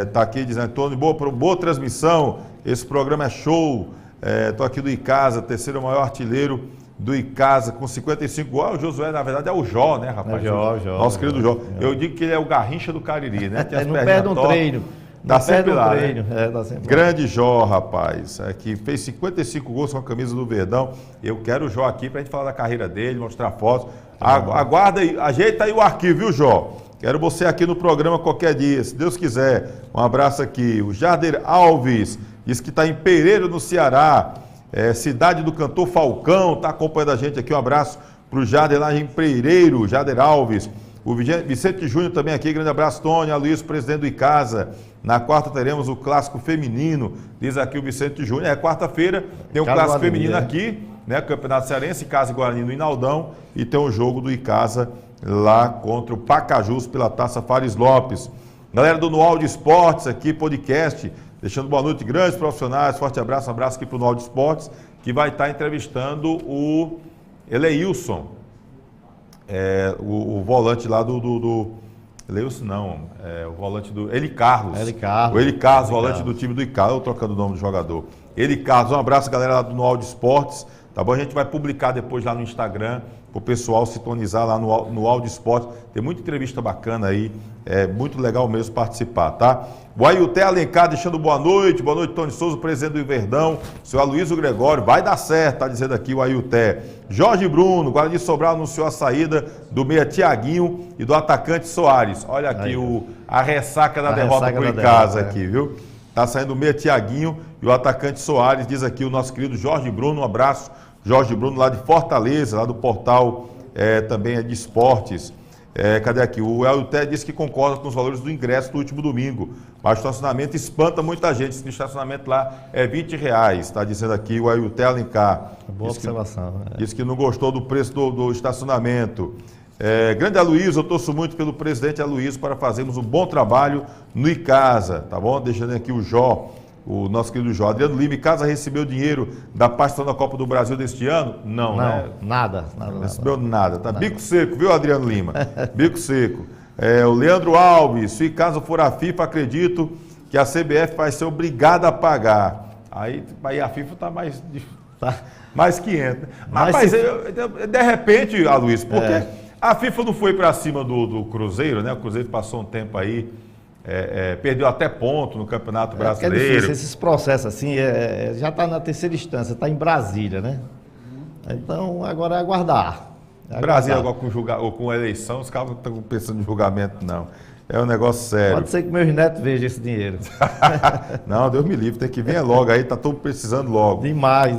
Está aqui dizendo, Antônio, boa transmissão, esse programa é show. Estou aqui do Icasa, terceiro maior artilheiro do Icasa, com 55 gols. O Josué, na verdade, é o Jó, né, rapaz? Jó. Nosso querido Jó. Eu digo que ele é o Garrincha do Cariri, né? Não perde um treino. Tá sempre lá, treino. Né? Tá sempre Grande Jó, rapaz, que fez 55 gols com a camisa do Verdão. Eu quero o Jó aqui pra gente falar da carreira dele, mostrar fotos. Aguarda aí, ajeita aí o arquivo, viu, Jó? Quero você aqui no programa qualquer dia, se Deus quiser. Um abraço aqui. O Jarder Alves diz que está em Pereira, no Ceará. Cidade do Cantor Falcão, está acompanhando a gente aqui. Um abraço para o Jarder lá em Pereiro, Jarder Alves. O Vicente Júnior também aqui, grande abraço, Tony, a Luiz, presidente do Icasa. Na quarta teremos o clássico feminino, diz aqui o Vicente Júnior. Quarta-feira tem um clássico feminino aqui, né? Campeonato Cearense, Icasa e Guarani no Inaldão. E tem um jogo do Icasa lá contra o Pacajus pela Taça Fares Lopes. Galera do No Audio Esportes aqui, podcast, deixando boa noite, grandes profissionais, forte abraço, um abraço aqui para o No Audio Esportes, que vai estar entrevistando o Eleilson, o volante lá do Eleilson não, o volante do Eli Carlos. O Eli Carlos, volante do time do Icasa, eu trocando o nome do jogador. Eli Carlos, um abraço, galera lá do No Audio Esportes, tá bom? A gente vai publicar depois lá no Instagram, para o pessoal sintonizar lá no Audio Esporte. Tem muita entrevista bacana aí, muito legal mesmo participar, tá? O Ailté Alencar deixando boa noite, Tony Souza, presidente do Verdão, seu Aloysio Gregório, vai dar certo, tá dizendo aqui o Ailté. Jorge Bruno, Guarani de Sobral anunciou a saída do meia Tiaguinho e do atacante Soares. Olha aqui a ressaca da derrota pro Icasa aqui, viu? Tá saindo o meia Tiaguinho e o atacante Soares, diz aqui o nosso querido Jorge Bruno, um abraço. Jorge Bruno, lá de Fortaleza, lá do portal também de esportes. Cadê aqui? O Elté disse que concorda com os valores do ingresso do último domingo, mas o estacionamento espanta muita gente. O estacionamento lá é R$20, está dizendo aqui o Elté Alencar. Boa observação. Disse que não gostou do preço do estacionamento. Grande Aloysio, eu torço muito pelo presidente Aloysio para fazermos um bom trabalho no Icasa, tá bom? Deixando aqui o Jó. O nosso querido Jó. Adriano Lima, Icasa recebeu dinheiro da participação da Copa do Brasil deste ano? Não, né? Nada. Não recebeu nada. Tá bico seco, viu, Adriano Lima? Bico seco. O Leandro Alves, se Icasa for a FIFA, acredito que a CBF vai ser obrigada a pagar. Aí a FIFA está mais 500. Mas de repente, Aloysio, porque a FIFA não foi para cima do Cruzeiro, né? O Cruzeiro passou um tempo aí. Perdeu até ponto no Campeonato Brasileiro. É difícil, esses processos assim, já está na terceira instância, está em Brasília, né? Então, agora é aguardar. Brasília agora com eleição, os caras não estão pensando em julgamento, não. É um negócio sério. Pode ser que meus netos vejam esse dinheiro. Não, Deus me livre, tem que vir logo aí, tá todo precisando logo. Demais.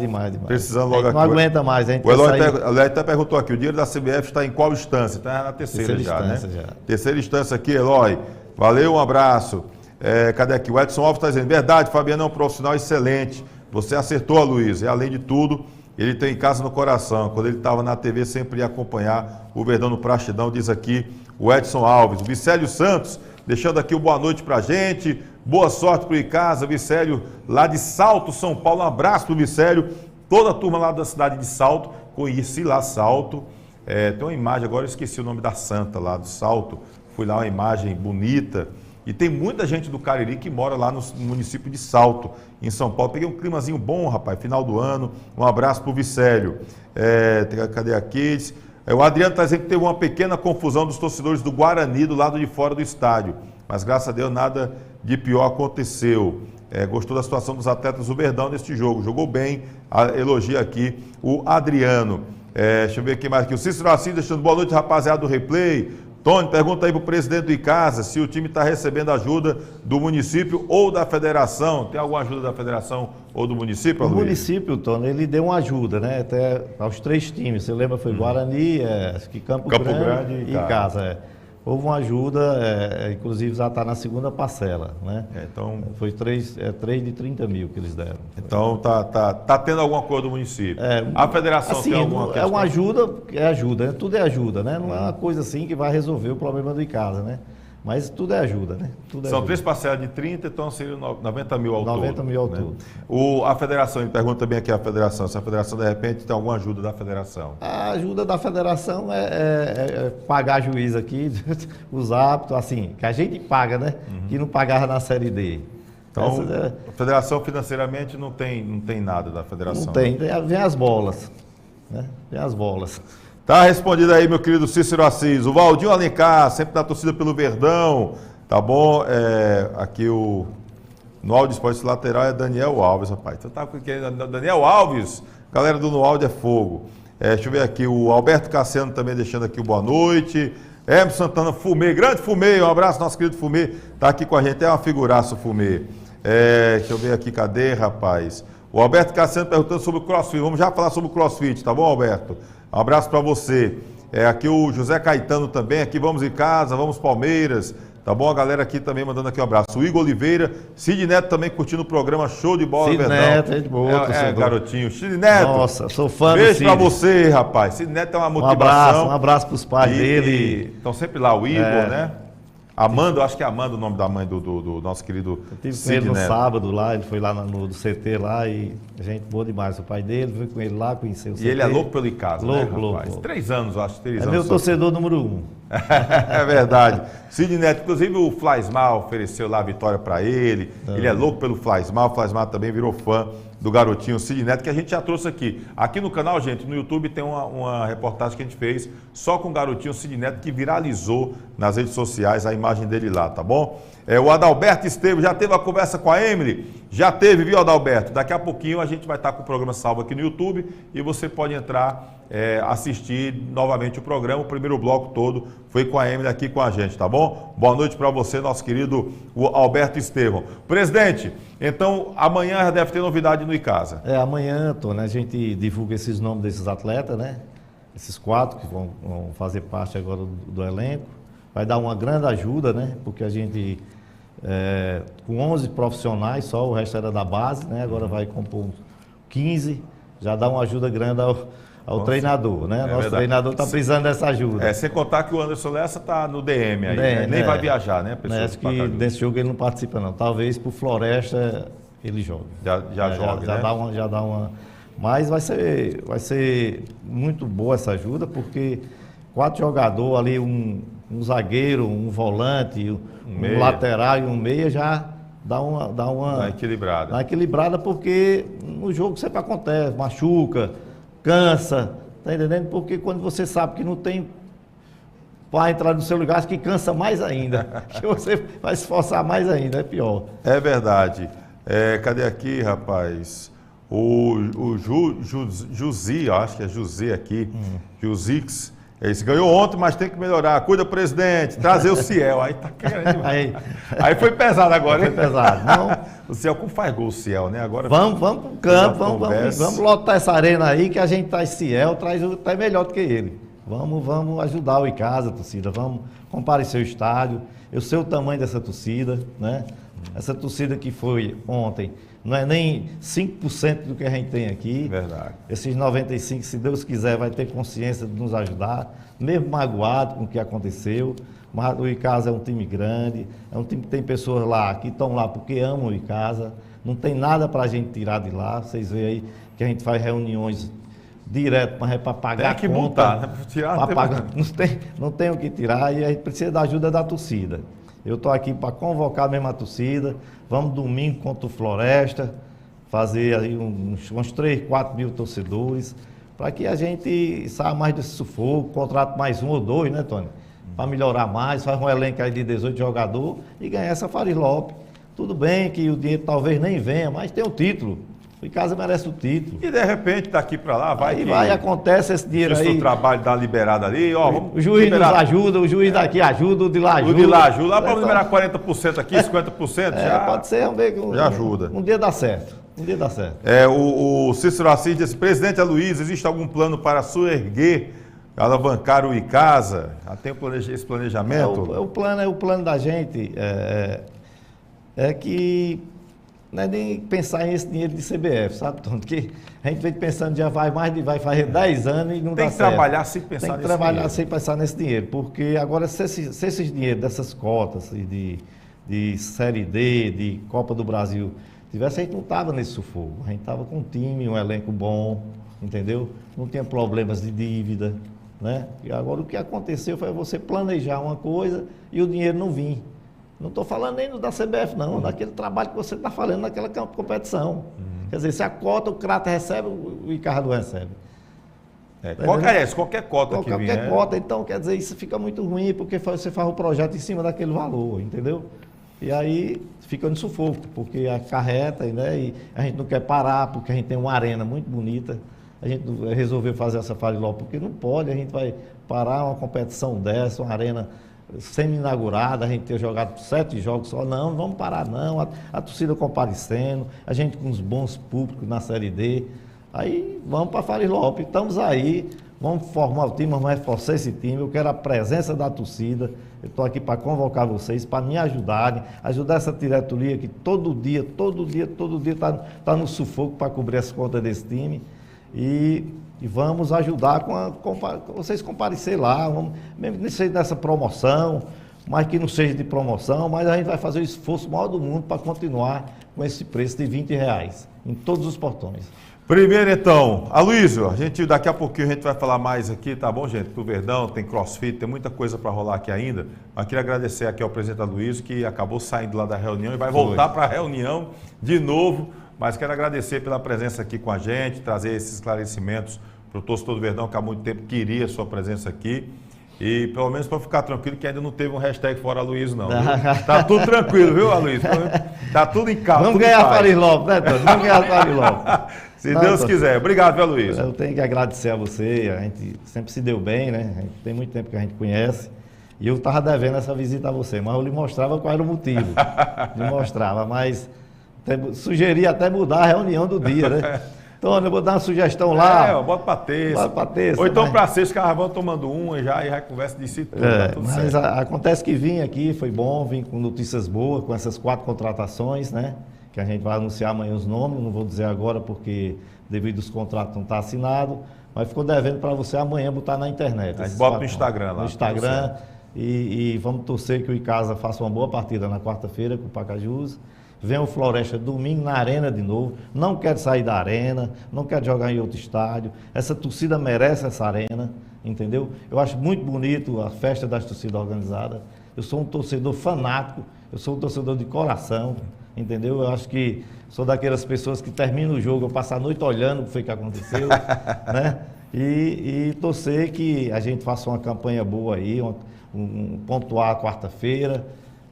Precisando logo aqui. Não aguenta mais, hein? O Eloy até perguntou aqui, o dinheiro da CBF está em qual instância? Está na terceira já, instância, né? Terceira instância aqui, Eloy. Valeu, um abraço. Cadê aqui? O Edson Alves está dizendo, verdade, Fabiano é um profissional excelente. Você acertou, Aloysio. E além de tudo, ele tem Icasa no coração. Quando ele estava na TV, sempre ia acompanhar o Verdão no Praxedão, diz aqui o Edson Alves. O Vicélio Santos, deixando aqui o boa noite pra gente. Boa sorte pro Icasa, Vicélio, lá de Salto, São Paulo. Um abraço pro Vicélio. Toda a turma lá da cidade de Salto, conheci lá Salto. Tem uma imagem, agora eu esqueci o nome da santa lá do Salto. Fui lá, uma imagem bonita. E tem muita gente do Cariri que mora lá no município de Salto, em São Paulo. Peguei um climazinho bom, rapaz, final do ano. Um abraço pro Vicélio. Cadê aqui? O Adriano está dizendo que teve uma pequena confusão dos torcedores do Guarani do lado de fora do estádio. Mas, graças a Deus, nada de pior aconteceu. gostou da situação dos atletas do Verdão neste jogo. Jogou bem, elogia aqui o Adriano. Deixa eu ver aqui mais aqui. O Cícero Assis deixando boa noite, rapaziada do Replay. Tony, pergunta aí para o presidente do Icasa se o time está recebendo ajuda do município ou da federação. Tem alguma ajuda da federação ou do município, O Luiz? município, Tony, ele deu uma ajuda, né? Até aos 3 times. Você lembra? Foi Guarani, acho que Campo Grande e Icasa. Houve uma ajuda, inclusive já está na segunda parcela, né? Então, foi 3 de 30 mil que eles deram. Então tá tendo alguma coisa do município. A federação assim, tem alguma questão? É uma ajuda, né? Tudo é ajuda, né? Não é uma coisa assim que vai resolver o problema do Icasa, né? Mas tudo é ajuda, né? Tudo é São ajuda. 3 parcelas de 30, então seriam 90 mil ao todo. 90 mil ao né? todo. A federação, ele pergunta também aqui a federação, se a federação de repente tem alguma ajuda da federação. A ajuda da federação é pagar juiz aqui, os árbitros, assim, que a gente paga, né? Que não pagava na Série D. Então, a federação financeiramente não tem nada da federação. Não tem, vem as bolas, né? Vem as bolas. Tá respondido aí, meu querido Cícero Assis. O Valdinho Alencar, sempre na torcida pelo Verdão, tá bom? Aqui no áudio esporte lateral é Daniel Alves, rapaz. Então tá querendo Daniel Alves, galera do No Áudio é fogo. Deixa eu ver aqui, o Alberto Cassiano também deixando aqui o boa noite. Hermes Santana, Fumê, grande Fumê, um abraço, nosso querido Fumê, tá aqui com a gente, é uma figuraça o Fumê. Deixa eu ver aqui, cadê, rapaz? O Alberto Cassiano perguntando sobre o CrossFit, vamos já falar sobre o CrossFit, tá bom, Alberto? Um abraço para você. Aqui o José Caetano também, aqui vamos em casa, vamos Palmeiras, tá bom? A galera aqui também mandando aqui um abraço. O Igor Oliveira, Cid Neto também curtindo o programa Show de Bola, Cid Neto, é de boa, garotinho. Cid Neto, nossa, sou fã do beijo Cid. para você, rapaz. Cid Neto é uma motivação. Um abraço para os pais dele. Estão sempre lá, o Igor, né? Amanda, eu acho que é Amanda o nome da mãe do nosso querido Eu tive com Cid ele no Neto. sábado lá, ele foi lá do CT lá e gente boa demais. O pai dele foi com ele lá, conheceu o CT. E ele é louco pelo Icasa, né, rapaz? Louco. 3 anos, eu acho, 3 anos. É meu só. torcedor número 1. É verdade. Cid Neto, inclusive o Flaismar ofereceu lá a vitória para ele. Ele é louco pelo Flaismar. O Flaismar também virou fã do garotinho Cid Neto, que a gente já trouxe aqui. Aqui no canal, gente, no YouTube tem uma reportagem que a gente fez só com o garotinho Cid Neto, que viralizou nas redes sociais a imagem dele lá, tá bom? O Adalberto Esteves, já teve a conversa com a Emily? Já teve, viu, Adalberto? Daqui a pouquinho a gente vai estar com o programa salvo aqui no YouTube e você pode entrar, assistir novamente o programa. O primeiro bloco todo foi com a Emily aqui com a gente, tá bom? Boa noite para você, nosso querido Alberto Estevão. Presidente, então amanhã já deve ter novidade no Icasa. Amanhã, Tony, a gente divulga esses nomes desses atletas, né? Esses 4 que vão fazer parte agora do elenco. Vai dar uma grande ajuda, né? Porque a gente, com 11 profissionais só, o resto era da base, né? Agora vai compor 15, já dá uma ajuda grande ao treinador, né? Nosso treinador está precisando dessa ajuda. Sem contar que o Anderson Lessa está no DM aí, né? Nem vai viajar, né? Acho que desse jogo ele não participa não. Talvez por Floresta ele jogue. Já joga, né? Já dá uma... Mas vai ser muito boa essa ajuda, porque 4 jogadores ali, um zagueiro, um volante, um lateral e um meia já dá uma equilibrada. Dá equilibrada, porque no jogo sempre acontece, machuca, cansa, tá entendendo? Porque quando você sabe que não tem para entrar no seu lugar, acho que cansa mais ainda. Que você vai se esforçar mais ainda, é pior. É verdade. Cadê aqui, rapaz? O Juzi, acho que é José aqui, Juzix. Esse ganhou ontem, mas tem que melhorar. Cuida, presidente, trazer o Ciel. Aí tá querendo. Aí foi pesado agora, hein? Foi pesado. Não. O Ciel, como faz gol o Ciel, né? Agora vamos pro campo, vamos lotar essa arena aí, que a gente traz Ciel, tá melhor do que ele. Vamos ajudar o Icasa, torcida. Vamos comparecer ao estádio. Eu sei o tamanho dessa torcida, né? Essa torcida que foi ontem não é nem 5% do que a gente tem aqui. Verdade. Esses 95, se Deus quiser, vai ter consciência de nos ajudar, mesmo magoado com o que aconteceu. Mas o Icasa é um time grande, é um time que tem pessoas lá que estão lá porque amam o Icasa. Não tem nada para a gente tirar de lá. Vocês veem aí que a gente faz reuniões direto para pagar a conta. Tem que botar, né? Tirar, não tem o que tirar e a gente precisa da ajuda da torcida. Eu estou aqui para convocar mesmo a torcida. Vamos domingo contra o Floresta, fazer aí uns 3, 4 mil torcedores, para que a gente saia mais desse sufoco, contrate mais 1 ou 2, né, Tony? Para melhorar mais, faz um elenco aí de 18 jogadores e ganhar essa Faris Lopes, Tudo bem que o dinheiro talvez nem venha, mas tem o título. O Icasa merece o título. E de repente, daqui para lá, vai Aí que... vai, acontece esse dinheiro aí. O trabalho dá liberada ali, ó. Vamos O juiz liberar. nos ajuda, o juiz daqui ajuda, o de lá ajuda. O de lá ajuda, lá para liberar 40% aqui, 50%, já... Pode ser, vamos ver que já ajuda. Um dia dá certo. Um dia dá certo. O Cícero Assis disse, presidente Aloysio, existe algum plano para soerguer, alavancar o Icasa? Já tem esse planejamento? O plano da gente é que não é nem pensar nesse dinheiro de CBF, sabe, Tom? Porque a gente vem pensando, vai fazer 10 anos e não dá certo. Tem que trabalhar sem pensar nesse dinheiro. Tem que trabalhar sem pensar nesse dinheiro, porque agora se esses dinheiros dessas cotas de Série D, de Copa do Brasil, tivesse, a gente não estava nesse sufoco. A gente estava com um time, um elenco bom, entendeu? Não tinha problemas de dívida, né? E agora o que aconteceu foi você planejar uma coisa e o dinheiro não vir. Não estou falando nem da CBF, não, daquele trabalho que você está falando naquela competição. Quer dizer, se a cota o Crato recebe, o Icasa não recebe. Qualquer cota que vier. Qualquer cota, então, quer dizer, isso fica muito ruim, porque você faz o projeto em cima daquele valor, entendeu? E aí fica no sufoco, porque acarreta, né? E a gente não quer parar, porque a gente tem uma arena muito bonita. A gente resolveu fazer essa Fariló, porque não pode, a gente vai parar uma competição dessa, uma arena semi-inaugurada, a gente ter jogado 7 jogos só, não vamos parar não, a torcida comparecendo, a gente com os bons públicos na Série D, aí vamos para Farilópolis, estamos aí, vamos formar o time, vamos reforçar esse time, eu quero a presença da torcida, eu estou aqui para convocar vocês, para me ajudarem, ajudar essa diretoria que todo dia está no sufoco para cobrir as contas desse time, e vamos ajudar com vocês comparecer lá, mesmo que não seja dessa promoção, mas que não seja de promoção, mas a gente vai fazer o esforço maior do mundo para continuar com esse preço de R$20 em todos os portões. Primeiro então, Aloysio, daqui a pouquinho a gente vai falar mais aqui, tá bom, gente? Pro Verdão, tem crossfit, tem muita coisa para rolar aqui ainda, mas queria agradecer aqui ao presidente Aloysio, que acabou saindo lá da reunião e vai voltar para a reunião de novo, mas quero agradecer pela presença aqui com a gente, trazer esses esclarecimentos para o torcedor do Verdão, que há muito tempo queria a sua presença aqui. E pelo menos para ficar tranquilo, que ainda não teve um hashtag fora Aloysio, não. Tá tudo tranquilo, viu, Aloysio? Tá tudo em casa. Vamos ganhar a Farilópolis, né, Tony? Vamos ganhar a Farilópolis. Se Deus quiser. Obrigado, viu, Aloysio? Eu tenho que agradecer a você, a gente sempre se deu bem, né? Tem muito tempo que a gente conhece. E eu estava devendo essa visita a você, mas eu lhe mostrava qual era o motivo. Lhe mostrava, mas sugeria até mudar a reunião do dia, né? Tony, eu vou dar uma sugestão lá. Bota para terça. Ou então para sexta, carnaval tomando e já conversa de si tudo. Tá tudo mas certo. Acontece que vim aqui, foi bom, vim com notícias boas, com essas 4 contratações, né? Que a gente vai anunciar amanhã os nomes, não vou dizer agora porque devido aos contratos não está assinado, mas ficou devendo para você amanhã botar na internet. A gente bota no Instagram lá. No Instagram e vamos torcer que o Icasa faça uma boa partida na quarta-feira com o Pacajus. Vem o Floresta domingo na arena de novo, não quero sair da arena, não quero jogar em outro estádio, essa torcida merece essa arena, entendeu? Eu acho muito bonito a festa das torcidas organizadas, eu sou um torcedor fanático, eu sou um torcedor de coração, entendeu? Eu acho que sou daquelas pessoas que termina o jogo, eu passo a noite olhando o que foi que aconteceu, né? E torcer que a gente faça uma campanha boa aí, pontuar quarta-feira,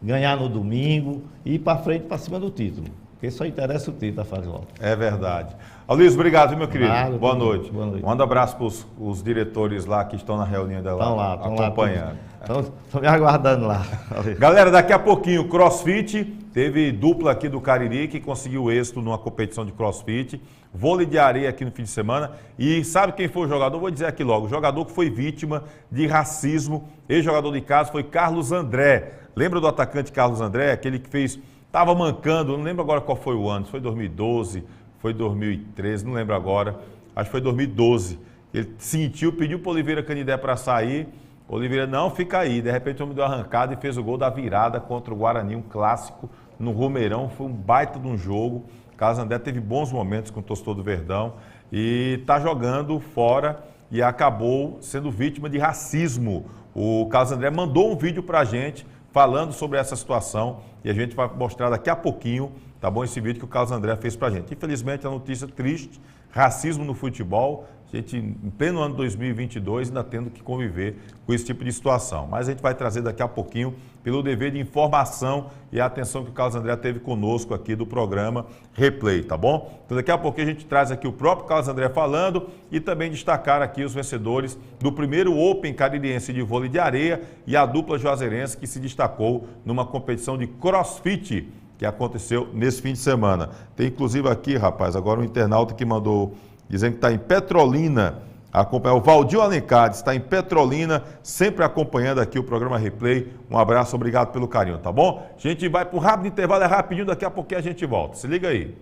ganhar no domingo e ir para frente, para cima do título. Porque só interessa o título, Fariló. É verdade. Aloysio, obrigado, viu, meu querido? Claro, boa noite. Boa noite. Manda um abraço para os diretores lá que estão na reunião dela. Estão lá, acompanhando. Estão me aguardando lá. Galera, daqui a pouquinho, CrossFit. Teve dupla aqui do Cariri que conseguiu êxito numa competição de CrossFit. Vôlei de areia aqui no fim de semana. E sabe quem foi o jogador? Vou dizer aqui logo. O jogador que foi vítima de racismo, ex-jogador de casa, foi Carlos André. Lembra do atacante Carlos André? Aquele que estava mancando, não lembro agora qual foi o ano, foi 2012, foi 2013, não lembro agora, acho que foi 2012. Ele sentiu, pediu para o Oliveira Canidé para sair, o Oliveira, não, fica aí. De repente o homem deu uma arrancada e fez o gol da virada contra o Guarani, um clássico no Romeirão, foi um baita de um jogo. Carlos André teve bons momentos com o torcedor do Verdão e está jogando fora e acabou sendo vítima de racismo. O Carlos André mandou um vídeo para a gente falando sobre essa situação e a gente vai mostrar daqui a pouquinho, tá bom, esse vídeo que o Carlos André fez pra gente. Infelizmente, a notícia triste, racismo no futebol, A gente, em pleno ano 2022, ainda tendo que conviver com esse tipo de situação. Mas a gente vai trazer daqui a pouquinho, pelo dever de informação e a atenção que o Carlos André teve conosco aqui do programa Replay, tá bom? Então daqui a pouquinho a gente traz aqui o próprio Carlos André falando e também destacar aqui os vencedores do primeiro Open Caririense de vôlei de areia e a dupla juazeirense que se destacou numa competição de crossfit que aconteceu nesse fim de semana. Tem inclusive aqui, rapaz, agora um internauta que mandou dizendo que está em Petrolina, acompanhar o Valdir Alencar, está em Petrolina, sempre acompanhando aqui o programa Replay. Um abraço, obrigado pelo carinho, tá bom? A gente vai para um rápido intervalo, é rapidinho, daqui a pouquinho a gente volta. Se liga aí.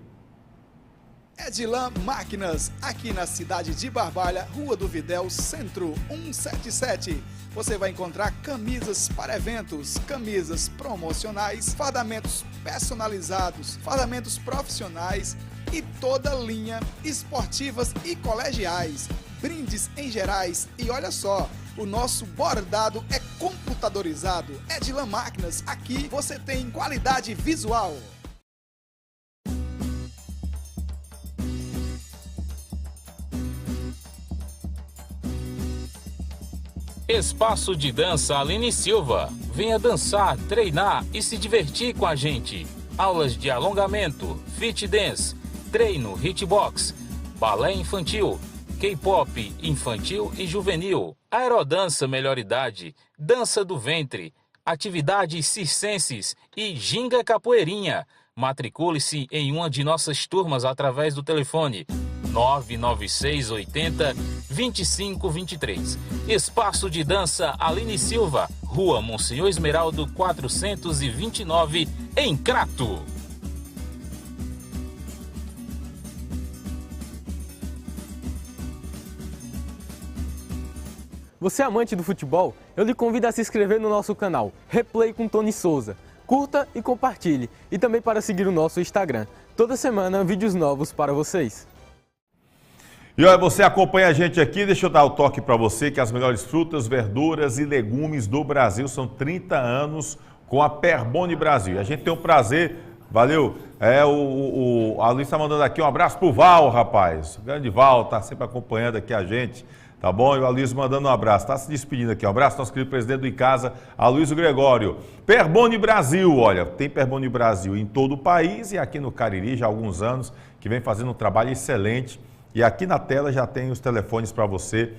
Edilan Máquinas, aqui na cidade de Barbalha, Rua do Videl, Centro 177. Você vai encontrar camisas para eventos, camisas promocionais, fardamentos personalizados, fardamentos profissionais e toda linha esportivas e colegiais, brindes em gerais e olha só, o nosso bordado é computadorizado. Edilan Máquinas, aqui você tem qualidade visual. Espaço de Dança Aline Silva. Venha dançar, treinar e se divertir com a gente. Aulas de alongamento, fit dance, treino, hitbox, balé infantil, K-pop infantil e juvenil, aerodança melhor idade, dança do ventre, atividades circenses e ginga capoeirinha. Matricule-se em uma de nossas turmas através do telefone 996 80 2523. Espaço de Dança Aline Silva, Rua Monsenhor Esmeraldo 429, em Crato. Você é amante do futebol? Eu lhe convido a se inscrever no nosso canal Replay com Tony Souza. Curta e compartilhe. E também para seguir o nosso Instagram. Toda semana, vídeos novos para vocês. E olha, você acompanha a gente aqui, deixa eu dar o toque para você que as melhores frutas, verduras e legumes do Brasil são 30 anos com a Perboni Brasil. A gente tem um prazer, valeu, a Luiz está mandando aqui um abraço pro Val, rapaz. O grande Val está sempre acompanhando aqui a gente, tá bom? E o Aloysio mandando um abraço, está se despedindo aqui, um abraço nosso querido presidente do Icasa, Aloysio Gregório. Perboni Brasil, olha, tem Perboni Brasil em todo o país e aqui no Cariri já há alguns anos que vem fazendo um trabalho excelente. E aqui na tela já tem os telefones para você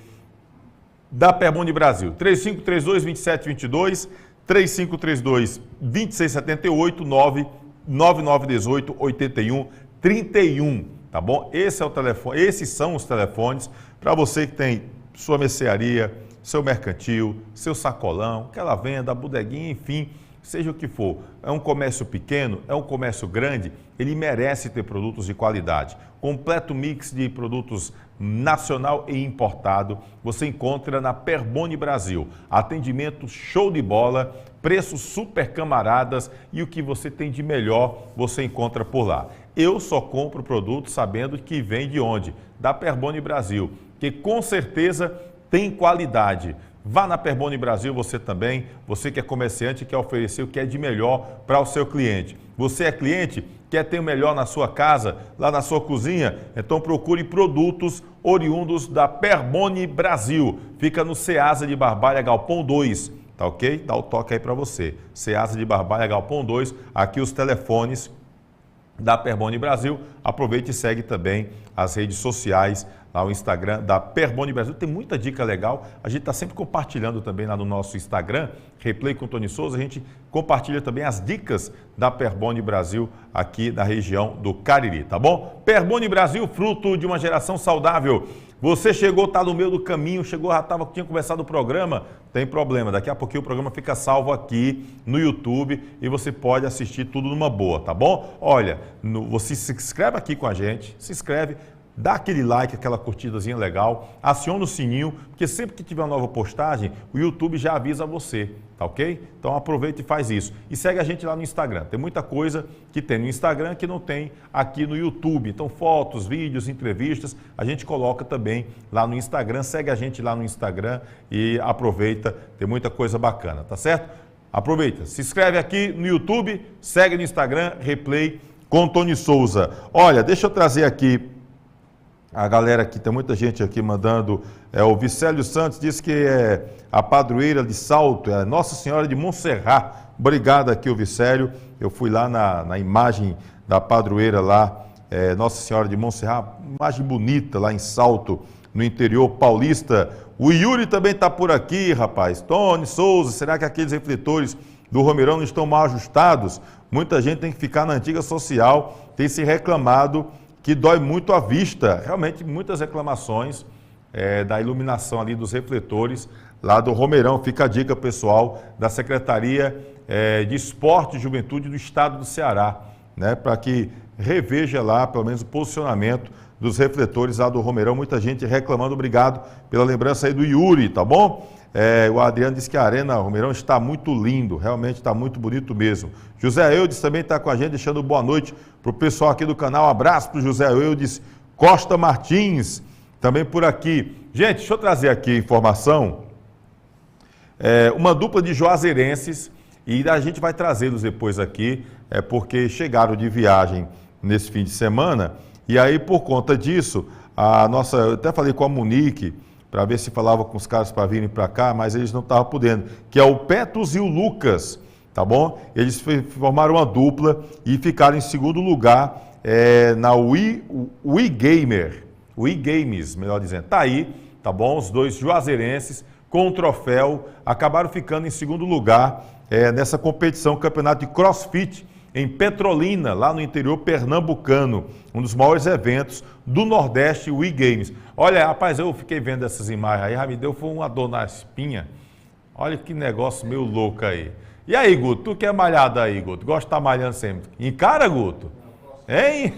da Perboni Brasil. 3532-2722, 3532-2678, 9918-8131, tá bom? Esse é o telefone, esses são os telefones para você que tem sua mercearia, seu mercantil, seu sacolão, aquela venda, bodeguinha, enfim, seja o que for. É um comércio pequeno, é um comércio grande, ele merece ter produtos de qualidade. Completo mix de produtos nacional e importado, você encontra na Perboni Brasil. Atendimento show de bola, preços super camaradas e o que você tem de melhor você encontra por lá. Eu só compro produto sabendo que vem de onde? Da Perboni Brasil, que com certeza tem qualidade. Vá na Perboni Brasil você também, você que é comerciante, quer oferecer o que é de melhor para o seu cliente. Você é cliente, quer ter o melhor na sua casa, lá na sua cozinha? Então procure produtos oriundos da Perboni Brasil. Fica no Ceasa de Barbalha, Galpão 2, tá ok? Dá o toque aí para você. Ceasa de Barbalha, Galpão 2, aqui os telefones da Perboni Brasil. Aproveite e segue também as redes sociais, lá o Instagram da Perboni Brasil. Tem muita dica legal. A gente está sempre compartilhando também lá no nosso Instagram, Replay com Tony Souza. A gente compartilha também as dicas da Perboni Brasil aqui na região do Cariri, tá bom? Perboni Brasil, fruto de uma geração saudável. Você chegou, está no meio do caminho, chegou, já tinha começado o programa, tem problema. Daqui a pouquinho o programa fica salvo aqui no YouTube e você pode assistir tudo numa boa, tá bom? Olha, você se inscreve aqui com a gente, se inscreve, dá aquele like, aquela curtidazinha legal, aciona o sininho, porque sempre que tiver uma nova postagem, o YouTube já avisa você, tá ok? Então aproveita e faz isso. E segue a gente lá no Instagram. Tem muita coisa que tem no Instagram que não tem aqui no YouTube. Então fotos, vídeos, entrevistas, a gente coloca também lá no Instagram. Segue a gente lá no Instagram e aproveita, tem muita coisa bacana, tá certo? Aproveita, se inscreve aqui no YouTube, segue no Instagram, Replay com Tony Souza. Olha, deixa eu trazer aqui A galera aqui, tem muita gente aqui mandando, o Vicélio Santos diz que é a padroeira de Salto, é a Nossa Senhora de Montserrat. Obrigado aqui, o Vicélio. Eu fui lá na imagem da padroeira lá, Nossa Senhora de Montserrat, imagem bonita lá em Salto, no interior paulista. O Yuri também está por aqui, rapaz. Tony Souza, será que aqueles refletores do Romeirão não estão mal ajustados? Muita gente tem que ficar na antiga social, tem se reclamado que dói muito a vista. Realmente, muitas reclamações da iluminação ali dos refletores lá do Romeirão. Fica a dica, pessoal, da Secretaria de Esporte e Juventude do Estado do Ceará, né, para que reveja lá, pelo menos, o posicionamento dos refletores lá do Romeirão. Muita gente reclamando. Obrigado pela lembrança aí do Yuri, tá bom? O Adriano disse que a Arena Romeirão está muito lindo, realmente está muito bonito mesmo. José Eudes também está com a gente, deixando boa noite para o pessoal aqui do canal. Um abraço para o José Eudes Costa Martins, também por aqui. Gente, deixa eu trazer aqui informação. Uma dupla de juazeirenses, e a gente vai trazê-los depois aqui, porque chegaram de viagem nesse fim de semana, e aí por conta disso, eu até falei com a Monique, para ver se falava com os caras para virem para cá, mas eles não estavam podendo, que é o Petrus e o Lucas, tá bom? Eles formaram uma dupla e ficaram em segundo lugar na Wii Games, melhor dizendo. Tá aí, tá bom? Os dois juazeirenses com o troféu acabaram ficando em segundo lugar nessa competição, campeonato de CrossFit em Petrolina, lá no interior pernambucano, um dos maiores eventos do Nordeste, o Wii Games. Olha, rapaz, eu fiquei vendo essas imagens aí, já me deu uma dor na espinha. Olha que negócio meio louco aí. E aí, Guto, tu que é malhado aí, Guto? Gosta de estar malhando sempre. Encara, Guto? Hein?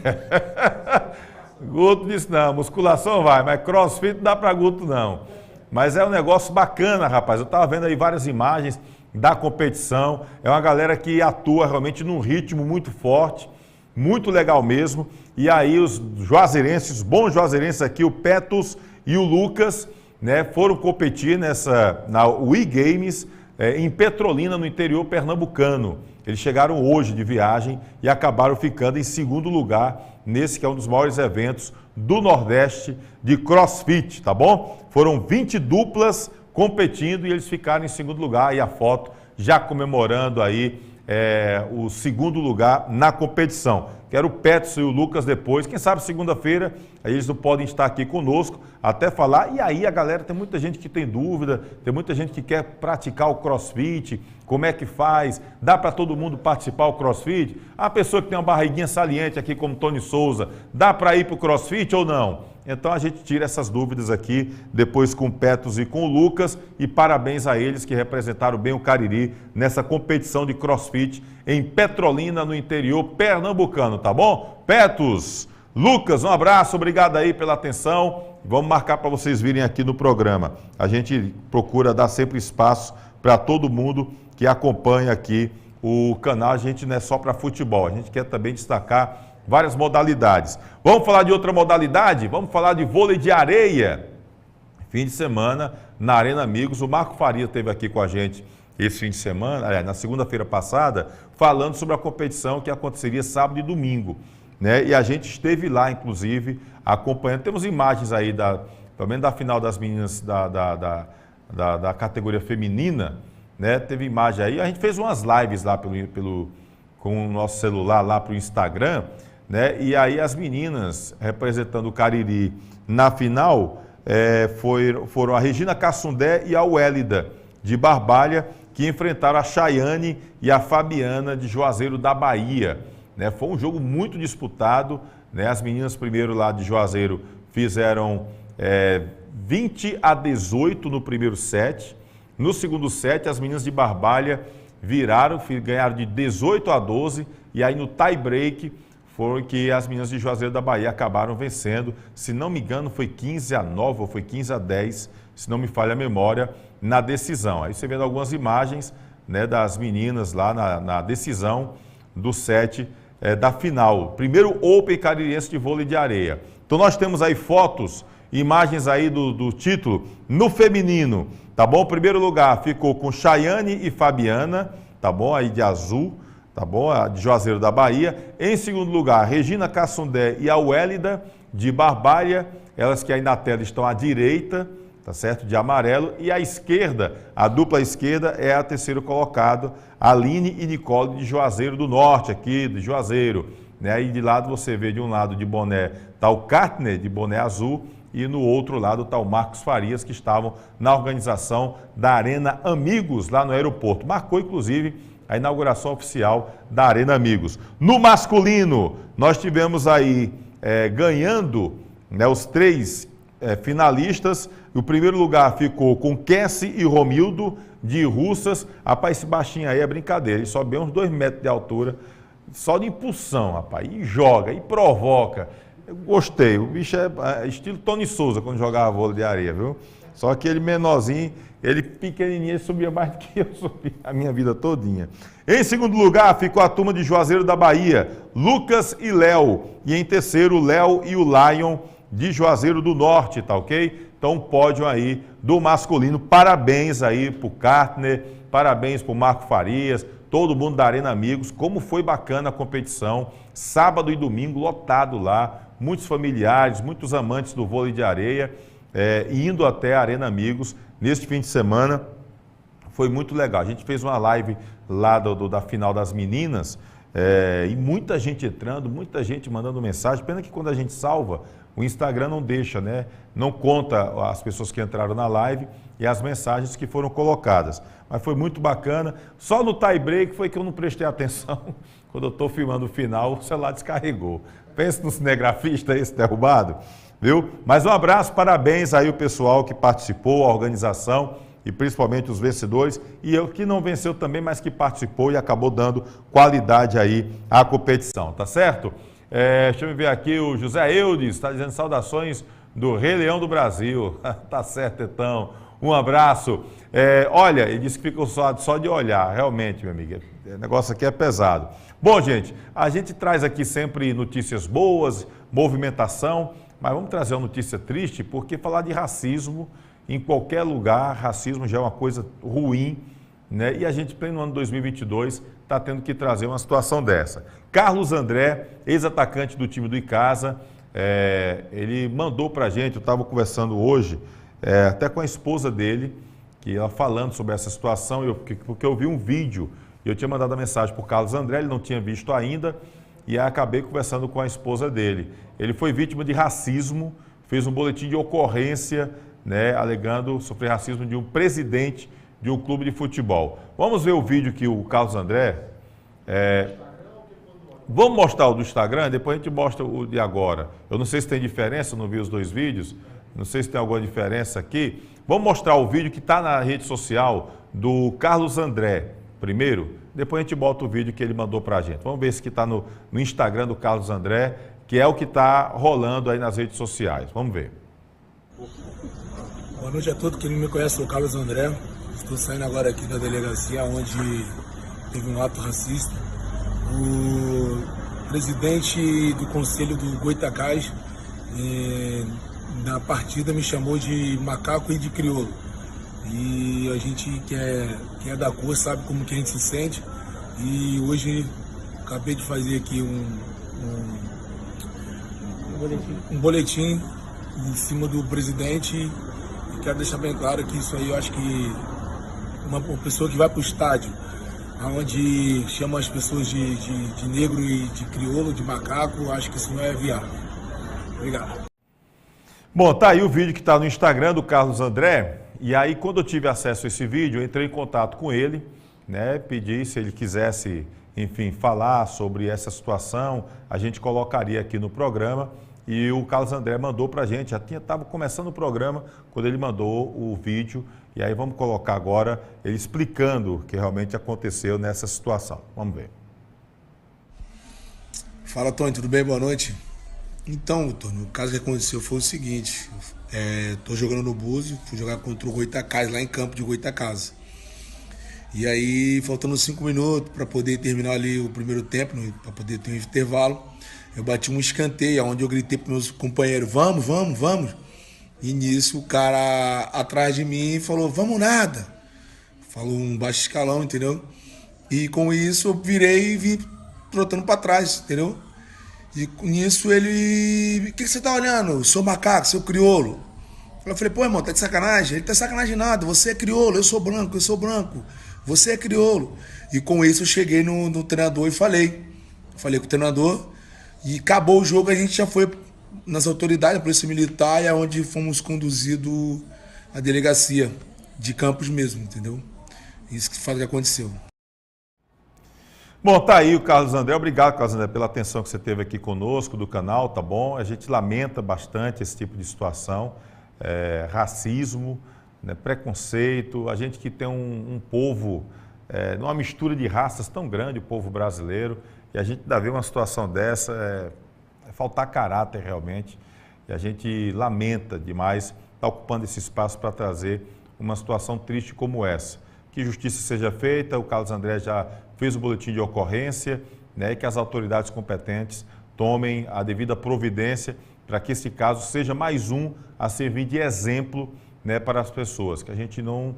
Guto disse, não, musculação vai, mas CrossFit não dá para Guto, não. Mas é um negócio bacana, rapaz. Eu estava vendo aí várias imagens da competição. É uma galera que atua realmente num ritmo muito forte, muito legal mesmo. E aí os juazeirenses, bons juazeirenses aqui, o Petrus e o Lucas, né, foram competir na Wii Games em Petrolina, no interior pernambucano. Eles chegaram hoje de viagem e acabaram ficando em segundo lugar nesse que é um dos maiores eventos do Nordeste de CrossFit, tá bom? Foram 20 duplas competindo e eles ficaram em segundo lugar, e a foto já comemorando aí o segundo lugar na competição. Quero o Petrus e o Lucas depois, quem sabe segunda-feira eles não podem estar aqui conosco até falar. E aí a galera, tem muita gente que tem dúvida, tem muita gente que quer praticar o CrossFit, como é que faz, dá para todo mundo participar do CrossFit? A pessoa que tem uma barriguinha saliente aqui como Tony Souza, dá para ir para o CrossFit ou não? Então a gente tira essas dúvidas aqui depois com o Petrus e com o Lucas, e parabéns a eles que representaram bem o Cariri nessa competição de CrossFit em Petrolina, no interior pernambucano, tá bom? Petrus, Lucas, um abraço, obrigado aí pela atenção. Vamos marcar para vocês virem aqui no programa. A gente procura dar sempre espaço para todo mundo que acompanha aqui o canal. A gente não é só para futebol, a gente quer também destacar várias modalidades. Vamos falar de outra modalidade? Vamos falar de vôlei de areia. Fim de semana, na Arena Amigos, o Marco Faria esteve aqui com a gente esse fim de semana, na segunda-feira passada, falando sobre a competição que aconteceria sábado e domingo, né? E a gente esteve lá, inclusive, acompanhando. Temos imagens aí, pelo menos da final das meninas da categoria feminina, né? Teve imagem aí. A gente fez umas lives lá com o nosso celular lá para o Instagram, né? E aí as meninas representando o Cariri na final foram a Regina Cassundé e a Wélida de Barbalha, que enfrentaram a Chayane e a Fabiana de Juazeiro da Bahia, né? Foi um jogo muito disputado, né? As meninas primeiro lá de Juazeiro fizeram 20-18 no primeiro set. No segundo set, as meninas de Barbalha viraram, ganharam de 18-12, e aí no tie break foi que as meninas de Juazeiro da Bahia acabaram vencendo. Se não me engano, foi 15-9 ou foi 15-10, se não me falha a memória, na decisão. Aí você vendo algumas imagens, né, das meninas lá na decisão do set da final. Primeiro Open Caririense de vôlei de areia. Então nós temos aí fotos, imagens aí do título no feminino, tá bom? Primeiro lugar ficou com Chayane e Fabiana, tá bom? Aí de azul, tá bom? A de Juazeiro da Bahia. Em segundo lugar, Regina Cassundé e a Wélida de Barbalha, elas que aí na tela estão à direita, tá certo? De amarelo, e à esquerda, a dupla esquerda é a terceiro colocado, Aline e Nicole de Juazeiro do Norte, aqui de Juazeiro, né? E de lado você vê, de um lado de boné está o Kartner, de boné azul, e no outro lado está o Marcos Farias, que estavam na organização da Arena Amigos, lá no aeroporto. Marcou, inclusive, a inauguração oficial da Arena Amigos. No masculino, nós tivemos aí ganhando, né, os 3 finalistas. O primeiro lugar ficou com Cassie e Romildo, de Russas. Rapaz, esse baixinho aí é brincadeira, ele sobe bem uns 2 metros de altura, só de impulsão, rapaz, e joga, e provoca. Eu gostei, o bicho é estilo Tony Souza quando jogava vôlei de areia, viu? Só que ele menorzinho, ele pequenininho, ele subia mais do que eu subi a minha vida todinha. Em segundo lugar ficou a turma de Juazeiro da Bahia, Lucas e Léo. E em terceiro, Léo e o Lion de Juazeiro do Norte, tá ok? Então, pódio aí do masculino. Parabéns aí pro Kartner, parabéns pro Marco Farias, todo mundo da Arena Amigos. Como foi bacana a competição, sábado e domingo lotado lá, muitos familiares, muitos amantes do vôlei de areia, indo até a Arena Amigos neste fim de semana. Foi muito legal. A gente fez uma live lá da final das meninas, e muita gente entrando, muita gente mandando mensagem. Pena que quando a gente salva, o Instagram não deixa, né? Não conta as pessoas que entraram na live e as mensagens que foram colocadas. Mas foi muito bacana. Só no tie break foi que eu não prestei atenção. Quando eu estou filmando o final, o celular descarregou. Pensa no cinegrafista esse derrubado, viu? Mas um abraço, parabéns aí o pessoal que participou, a organização e principalmente os vencedores. E eu que não venceu também, mas que participou e acabou dando qualidade aí à competição, tá certo? Deixa eu ver aqui, o José Eudes está dizendo saudações do Rei Leão do Brasil. Tá certo, então. Um abraço. Olha, ele disse que ficou só de olhar, realmente, minha amiga. O negócio aqui é pesado. Bom, gente, a gente traz aqui sempre notícias boas, movimentação, mas vamos trazer uma notícia triste, porque falar de racismo em qualquer lugar, racismo já é uma coisa ruim, né? E a gente, pleno ano 2022, está tendo que trazer uma situação dessa. Carlos André, ex-atacante do time do Icasa, ele mandou para a gente, eu estava conversando hoje, até com a esposa dele, que ela falando sobre essa situação, porque eu vi um vídeo, e eu tinha mandado a mensagem para o Carlos André, ele não tinha visto ainda, e aí acabei conversando com a esposa dele. Ele foi vítima de racismo, fez um boletim de ocorrência, né, alegando sofrer racismo de um presidente de um clube de futebol. Vamos ver o vídeo que o Carlos André... Vamos mostrar o do Instagram, depois a gente mostra o de agora. Eu não sei se tem diferença, não vi os 2 vídeos, não sei se tem alguma diferença aqui. Vamos mostrar o vídeo que está na rede social do Carlos André primeiro, depois a gente bota o vídeo que ele mandou para a gente. Vamos ver se que está no Instagram do Carlos André, que é o que está rolando aí nas redes sociais. Vamos ver. Boa noite a todos, quem não me conhece, sou o Carlos André. Estou saindo agora aqui da delegacia onde teve um ato racista. O presidente do conselho do Goitacás, na partida, me chamou de macaco e de crioulo. E a gente que é da cor sabe como que a gente se sente. E hoje acabei de fazer aqui um boletim em cima do presidente. E quero deixar bem claro que isso aí eu acho que uma pessoa que vai para o estádio, onde chama as pessoas de negro e de crioulo, de macaco, acho que isso não é viável. Obrigado. Bom, tá aí o vídeo que está no Instagram do Carlos André. E aí, quando eu tive acesso a esse vídeo, eu entrei em contato com ele, né? Pedi se ele quisesse, enfim, falar sobre essa situação, a gente colocaria aqui no programa. E o Carlos André mandou para a gente, já estava começando o programa quando ele mandou o vídeo. E aí vamos colocar agora ele explicando o que realmente aconteceu nessa situação. Vamos ver. Fala, Tony, tudo bem? Boa noite. Então, Tony, o caso que aconteceu foi o seguinte. Estou jogando no Búzio, fui jogar contra o Goitacás, lá em campo de Goitacás. E aí, faltando 5 minutos para poder terminar ali o primeiro tempo, para poder ter um intervalo, eu bati um escanteio, onde eu gritei para meus companheiros, vamos, vamos, vamos. E nisso o cara atrás de mim falou, vamos nada. Falou um baixo escalão, entendeu? E com isso eu virei e vim trotando para trás, entendeu? E nisso ele... O que você tá olhando? Eu sou macaco, sou crioulo. Eu falei, pô, irmão, tá de sacanagem? Ele tá de sacanagem nada, você é crioulo, eu sou branco, você é crioulo. E com isso eu cheguei no treinador e falei com o treinador, e acabou o jogo, a gente já foi nas autoridades, a Polícia Militar, e é onde fomos conduzidos à delegacia de Campos mesmo, entendeu? Isso que faz o que aconteceu. Bom, tá aí o Carlos André. Obrigado, Carlos André, pela atenção que você teve aqui conosco do canal, tá bom? A gente lamenta bastante esse tipo de situação, racismo, né, preconceito, a gente que tem um povo, numa mistura de raças tão grande, o povo brasileiro, e a gente ainda vê uma situação dessa, é faltar caráter realmente, e a gente lamenta demais estar ocupando esse espaço para trazer uma situação triste como essa. Que justiça seja feita, o Carlos André já fez o boletim de ocorrência, né, e que as autoridades competentes tomem a devida providência para que esse caso seja mais um a servir de exemplo, né, para as pessoas, que a gente não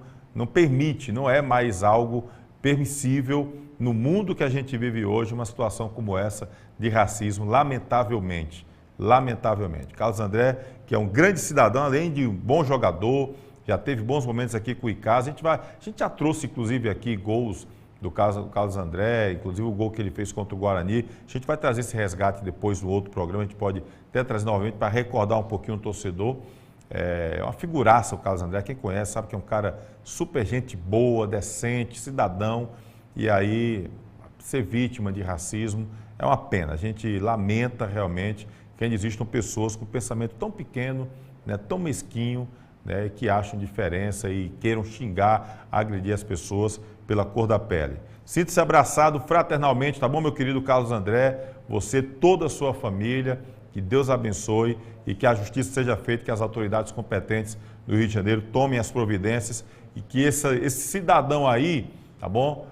permite, não é mais algo permissível no mundo que a gente vive hoje, uma situação como essa de racismo, lamentavelmente. Carlos André, que é um grande cidadão, além de um bom jogador, já teve bons momentos aqui com o Icasa, a gente já trouxe inclusive aqui gols do Carlos André, inclusive o gol que ele fez contra o Guarani. A gente vai trazer esse resgate depois no outro programa, a gente pode até trazer novamente para recordar um pouquinho o torcedor. É uma figuraça o Carlos André, quem conhece sabe que é um cara super gente boa, decente, cidadão, e aí ser vítima de racismo é uma pena. A gente lamenta realmente que ainda existam pessoas com pensamento tão pequeno, né, tão mesquinho, né, que acham diferença e queiram xingar, agredir as pessoas pela cor da pele. Sinta-se abraçado fraternalmente, tá bom, meu querido Carlos André? Você, toda a sua família, que Deus abençoe e que a justiça seja feita, que as autoridades competentes do Rio de Janeiro tomem as providências e que esse cidadão aí, tá bom,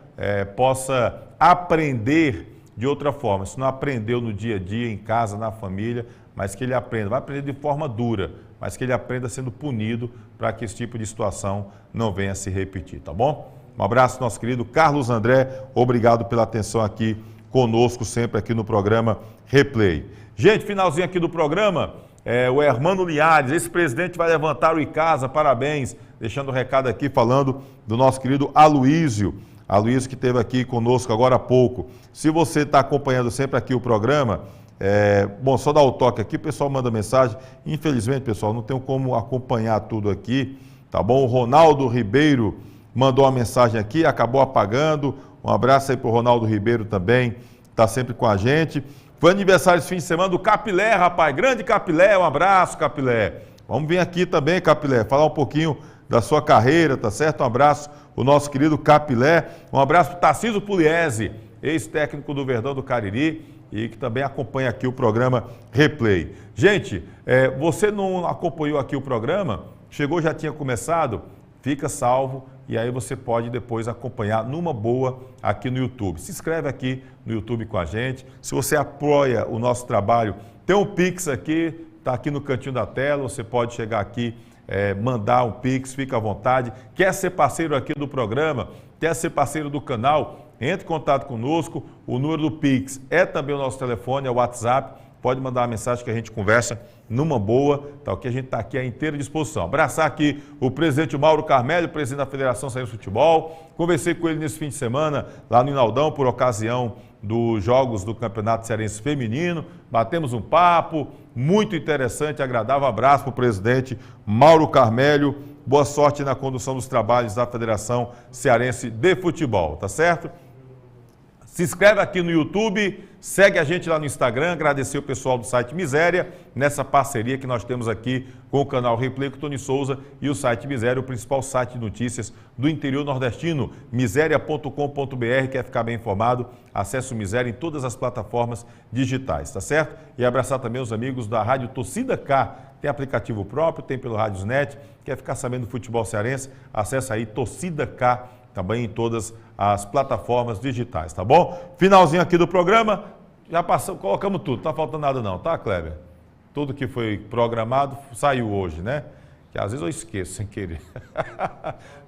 possa aprender de outra forma. Se não aprendeu no dia a dia, em casa, na família, mas que ele aprenda, vai aprender de forma dura, mas que ele aprenda sendo punido para que esse tipo de situação não venha a se repetir, tá bom? Um abraço, nosso querido Carlos André, obrigado pela atenção aqui conosco, sempre aqui no programa Replay. Gente, finalzinho aqui do programa, o Hermano Linhares, esse presidente vai levantar o Icasa, parabéns, deixando o recado aqui falando do nosso querido Aloísio que esteve aqui conosco agora há pouco. Se você está acompanhando sempre aqui o programa, bom, só dar o toque aqui, o pessoal manda mensagem, infelizmente, pessoal, não tenho como acompanhar tudo aqui, tá bom? O Ronaldo Ribeiro mandou uma mensagem aqui, acabou apagando, um abraço aí para o Ronaldo Ribeiro também, está sempre com a gente. Foi aniversário esse fim de semana do Capilé, rapaz, grande Capilé, um abraço, Capilé. Vamos vir aqui também, Capilé, falar um pouquinho da sua carreira, tá certo? Um abraço, o nosso querido Capilé, um abraço para o Tarcísio Pugliese, ex-técnico do Verdão do Cariri, e que também acompanha aqui o programa Replay. Gente, você não acompanhou aqui o programa, chegou, já tinha começado, fica salvo e aí você pode depois acompanhar numa boa aqui no YouTube. Se inscreve aqui no YouTube com a gente. Se você apoia o nosso trabalho, tem um Pix aqui, está aqui no cantinho da tela, você pode chegar aqui, mandar um Pix, fica à vontade. Quer ser parceiro aqui do programa, quer ser parceiro do canal, entre em contato conosco, o número do Pix é também o nosso telefone, é o WhatsApp, pode mandar uma mensagem que a gente conversa numa boa, tá ok? A gente está aqui à inteira disposição. Abraçar aqui o presidente Mauro Carmelho, presidente da Federação Cearense de Futebol, conversei com ele nesse fim de semana, lá no Inaldão, por ocasião dos Jogos do Campeonato Cearense Feminino, batemos um papo muito interessante, agradável. Abraço para o presidente Mauro Carmelho, boa sorte na condução dos trabalhos da Federação Cearense de Futebol, tá certo? Se inscreve aqui no YouTube, segue a gente lá no Instagram, agradecer o pessoal do site Miséria, nessa parceria que nós temos aqui com o canal Replay com Tony Souza e o site Miséria, o principal site de notícias do interior nordestino, miséria.com.br, quer ficar bem informado, acesse o Miséria em todas as plataformas digitais, tá certo? E abraçar também os amigos da Rádio Torcida K, tem aplicativo próprio, tem pelo Radiosnet, quer ficar sabendo do futebol cearense, acesse aí Torcida K, também em todas as plataformas digitais, tá bom? Finalzinho aqui do programa, já passamos, colocamos tudo, não tá faltando nada não, tá, Kleber? Tudo que foi programado saiu hoje, né? Que às vezes eu esqueço sem querer.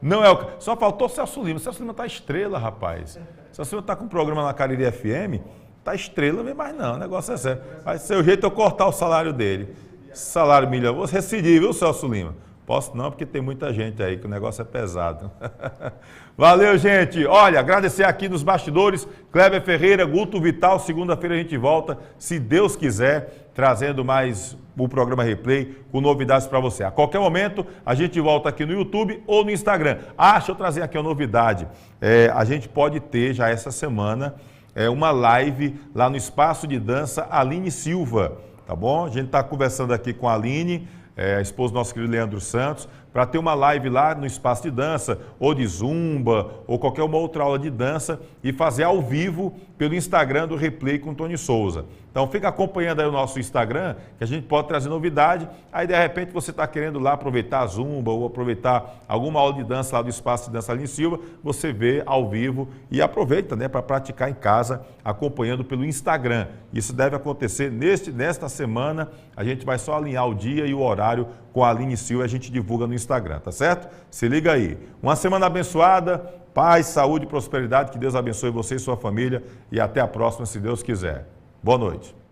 Não é o... Só faltou o Celso Lima. O Celso Lima tá estrela, rapaz. O Celso Lima tá com um programa na Cariri FM, tá estrela, vem mais não, o negócio é sério. Vai ser o jeito de eu cortar o salário dele. Salário milhão, vou rescindir, viu, Celso Lima? Posso não, porque tem muita gente aí, que o negócio é pesado. Valeu, gente. Olha, agradecer aqui nos bastidores, Kleber Ferreira, Guto Vital. Segunda-feira a gente volta, se Deus quiser, trazendo mais o programa Replay com novidades para você. A qualquer momento, a gente volta aqui no YouTube ou no Instagram. Deixa eu trazer aqui uma novidade. A gente pode ter já essa semana uma live lá no Espaço de Dança Aline Silva, tá bom? A gente está conversando aqui com a Aline, a esposa do nosso querido Leandro Santos, para ter uma live lá no espaço de dança, ou de zumba, ou qualquer uma outra aula de dança, e fazer ao vivo pelo Instagram do Replay com Tony Souza. Então fica acompanhando aí o nosso Instagram, que a gente pode trazer novidade. Aí de repente você está querendo lá aproveitar a zumba, ou aproveitar alguma aula de dança lá do Espaço de Dança Aline Silva, você vê ao vivo e aproveita, né, para praticar em casa, acompanhando pelo Instagram. Isso deve acontecer nesta semana, a gente vai só alinhar o dia e o horário com a Aline Silva, a gente divulga no Instagram, tá certo? Se liga aí. Uma semana abençoada, paz, saúde e prosperidade, que Deus abençoe você e sua família e até a próxima, se Deus quiser. Boa noite.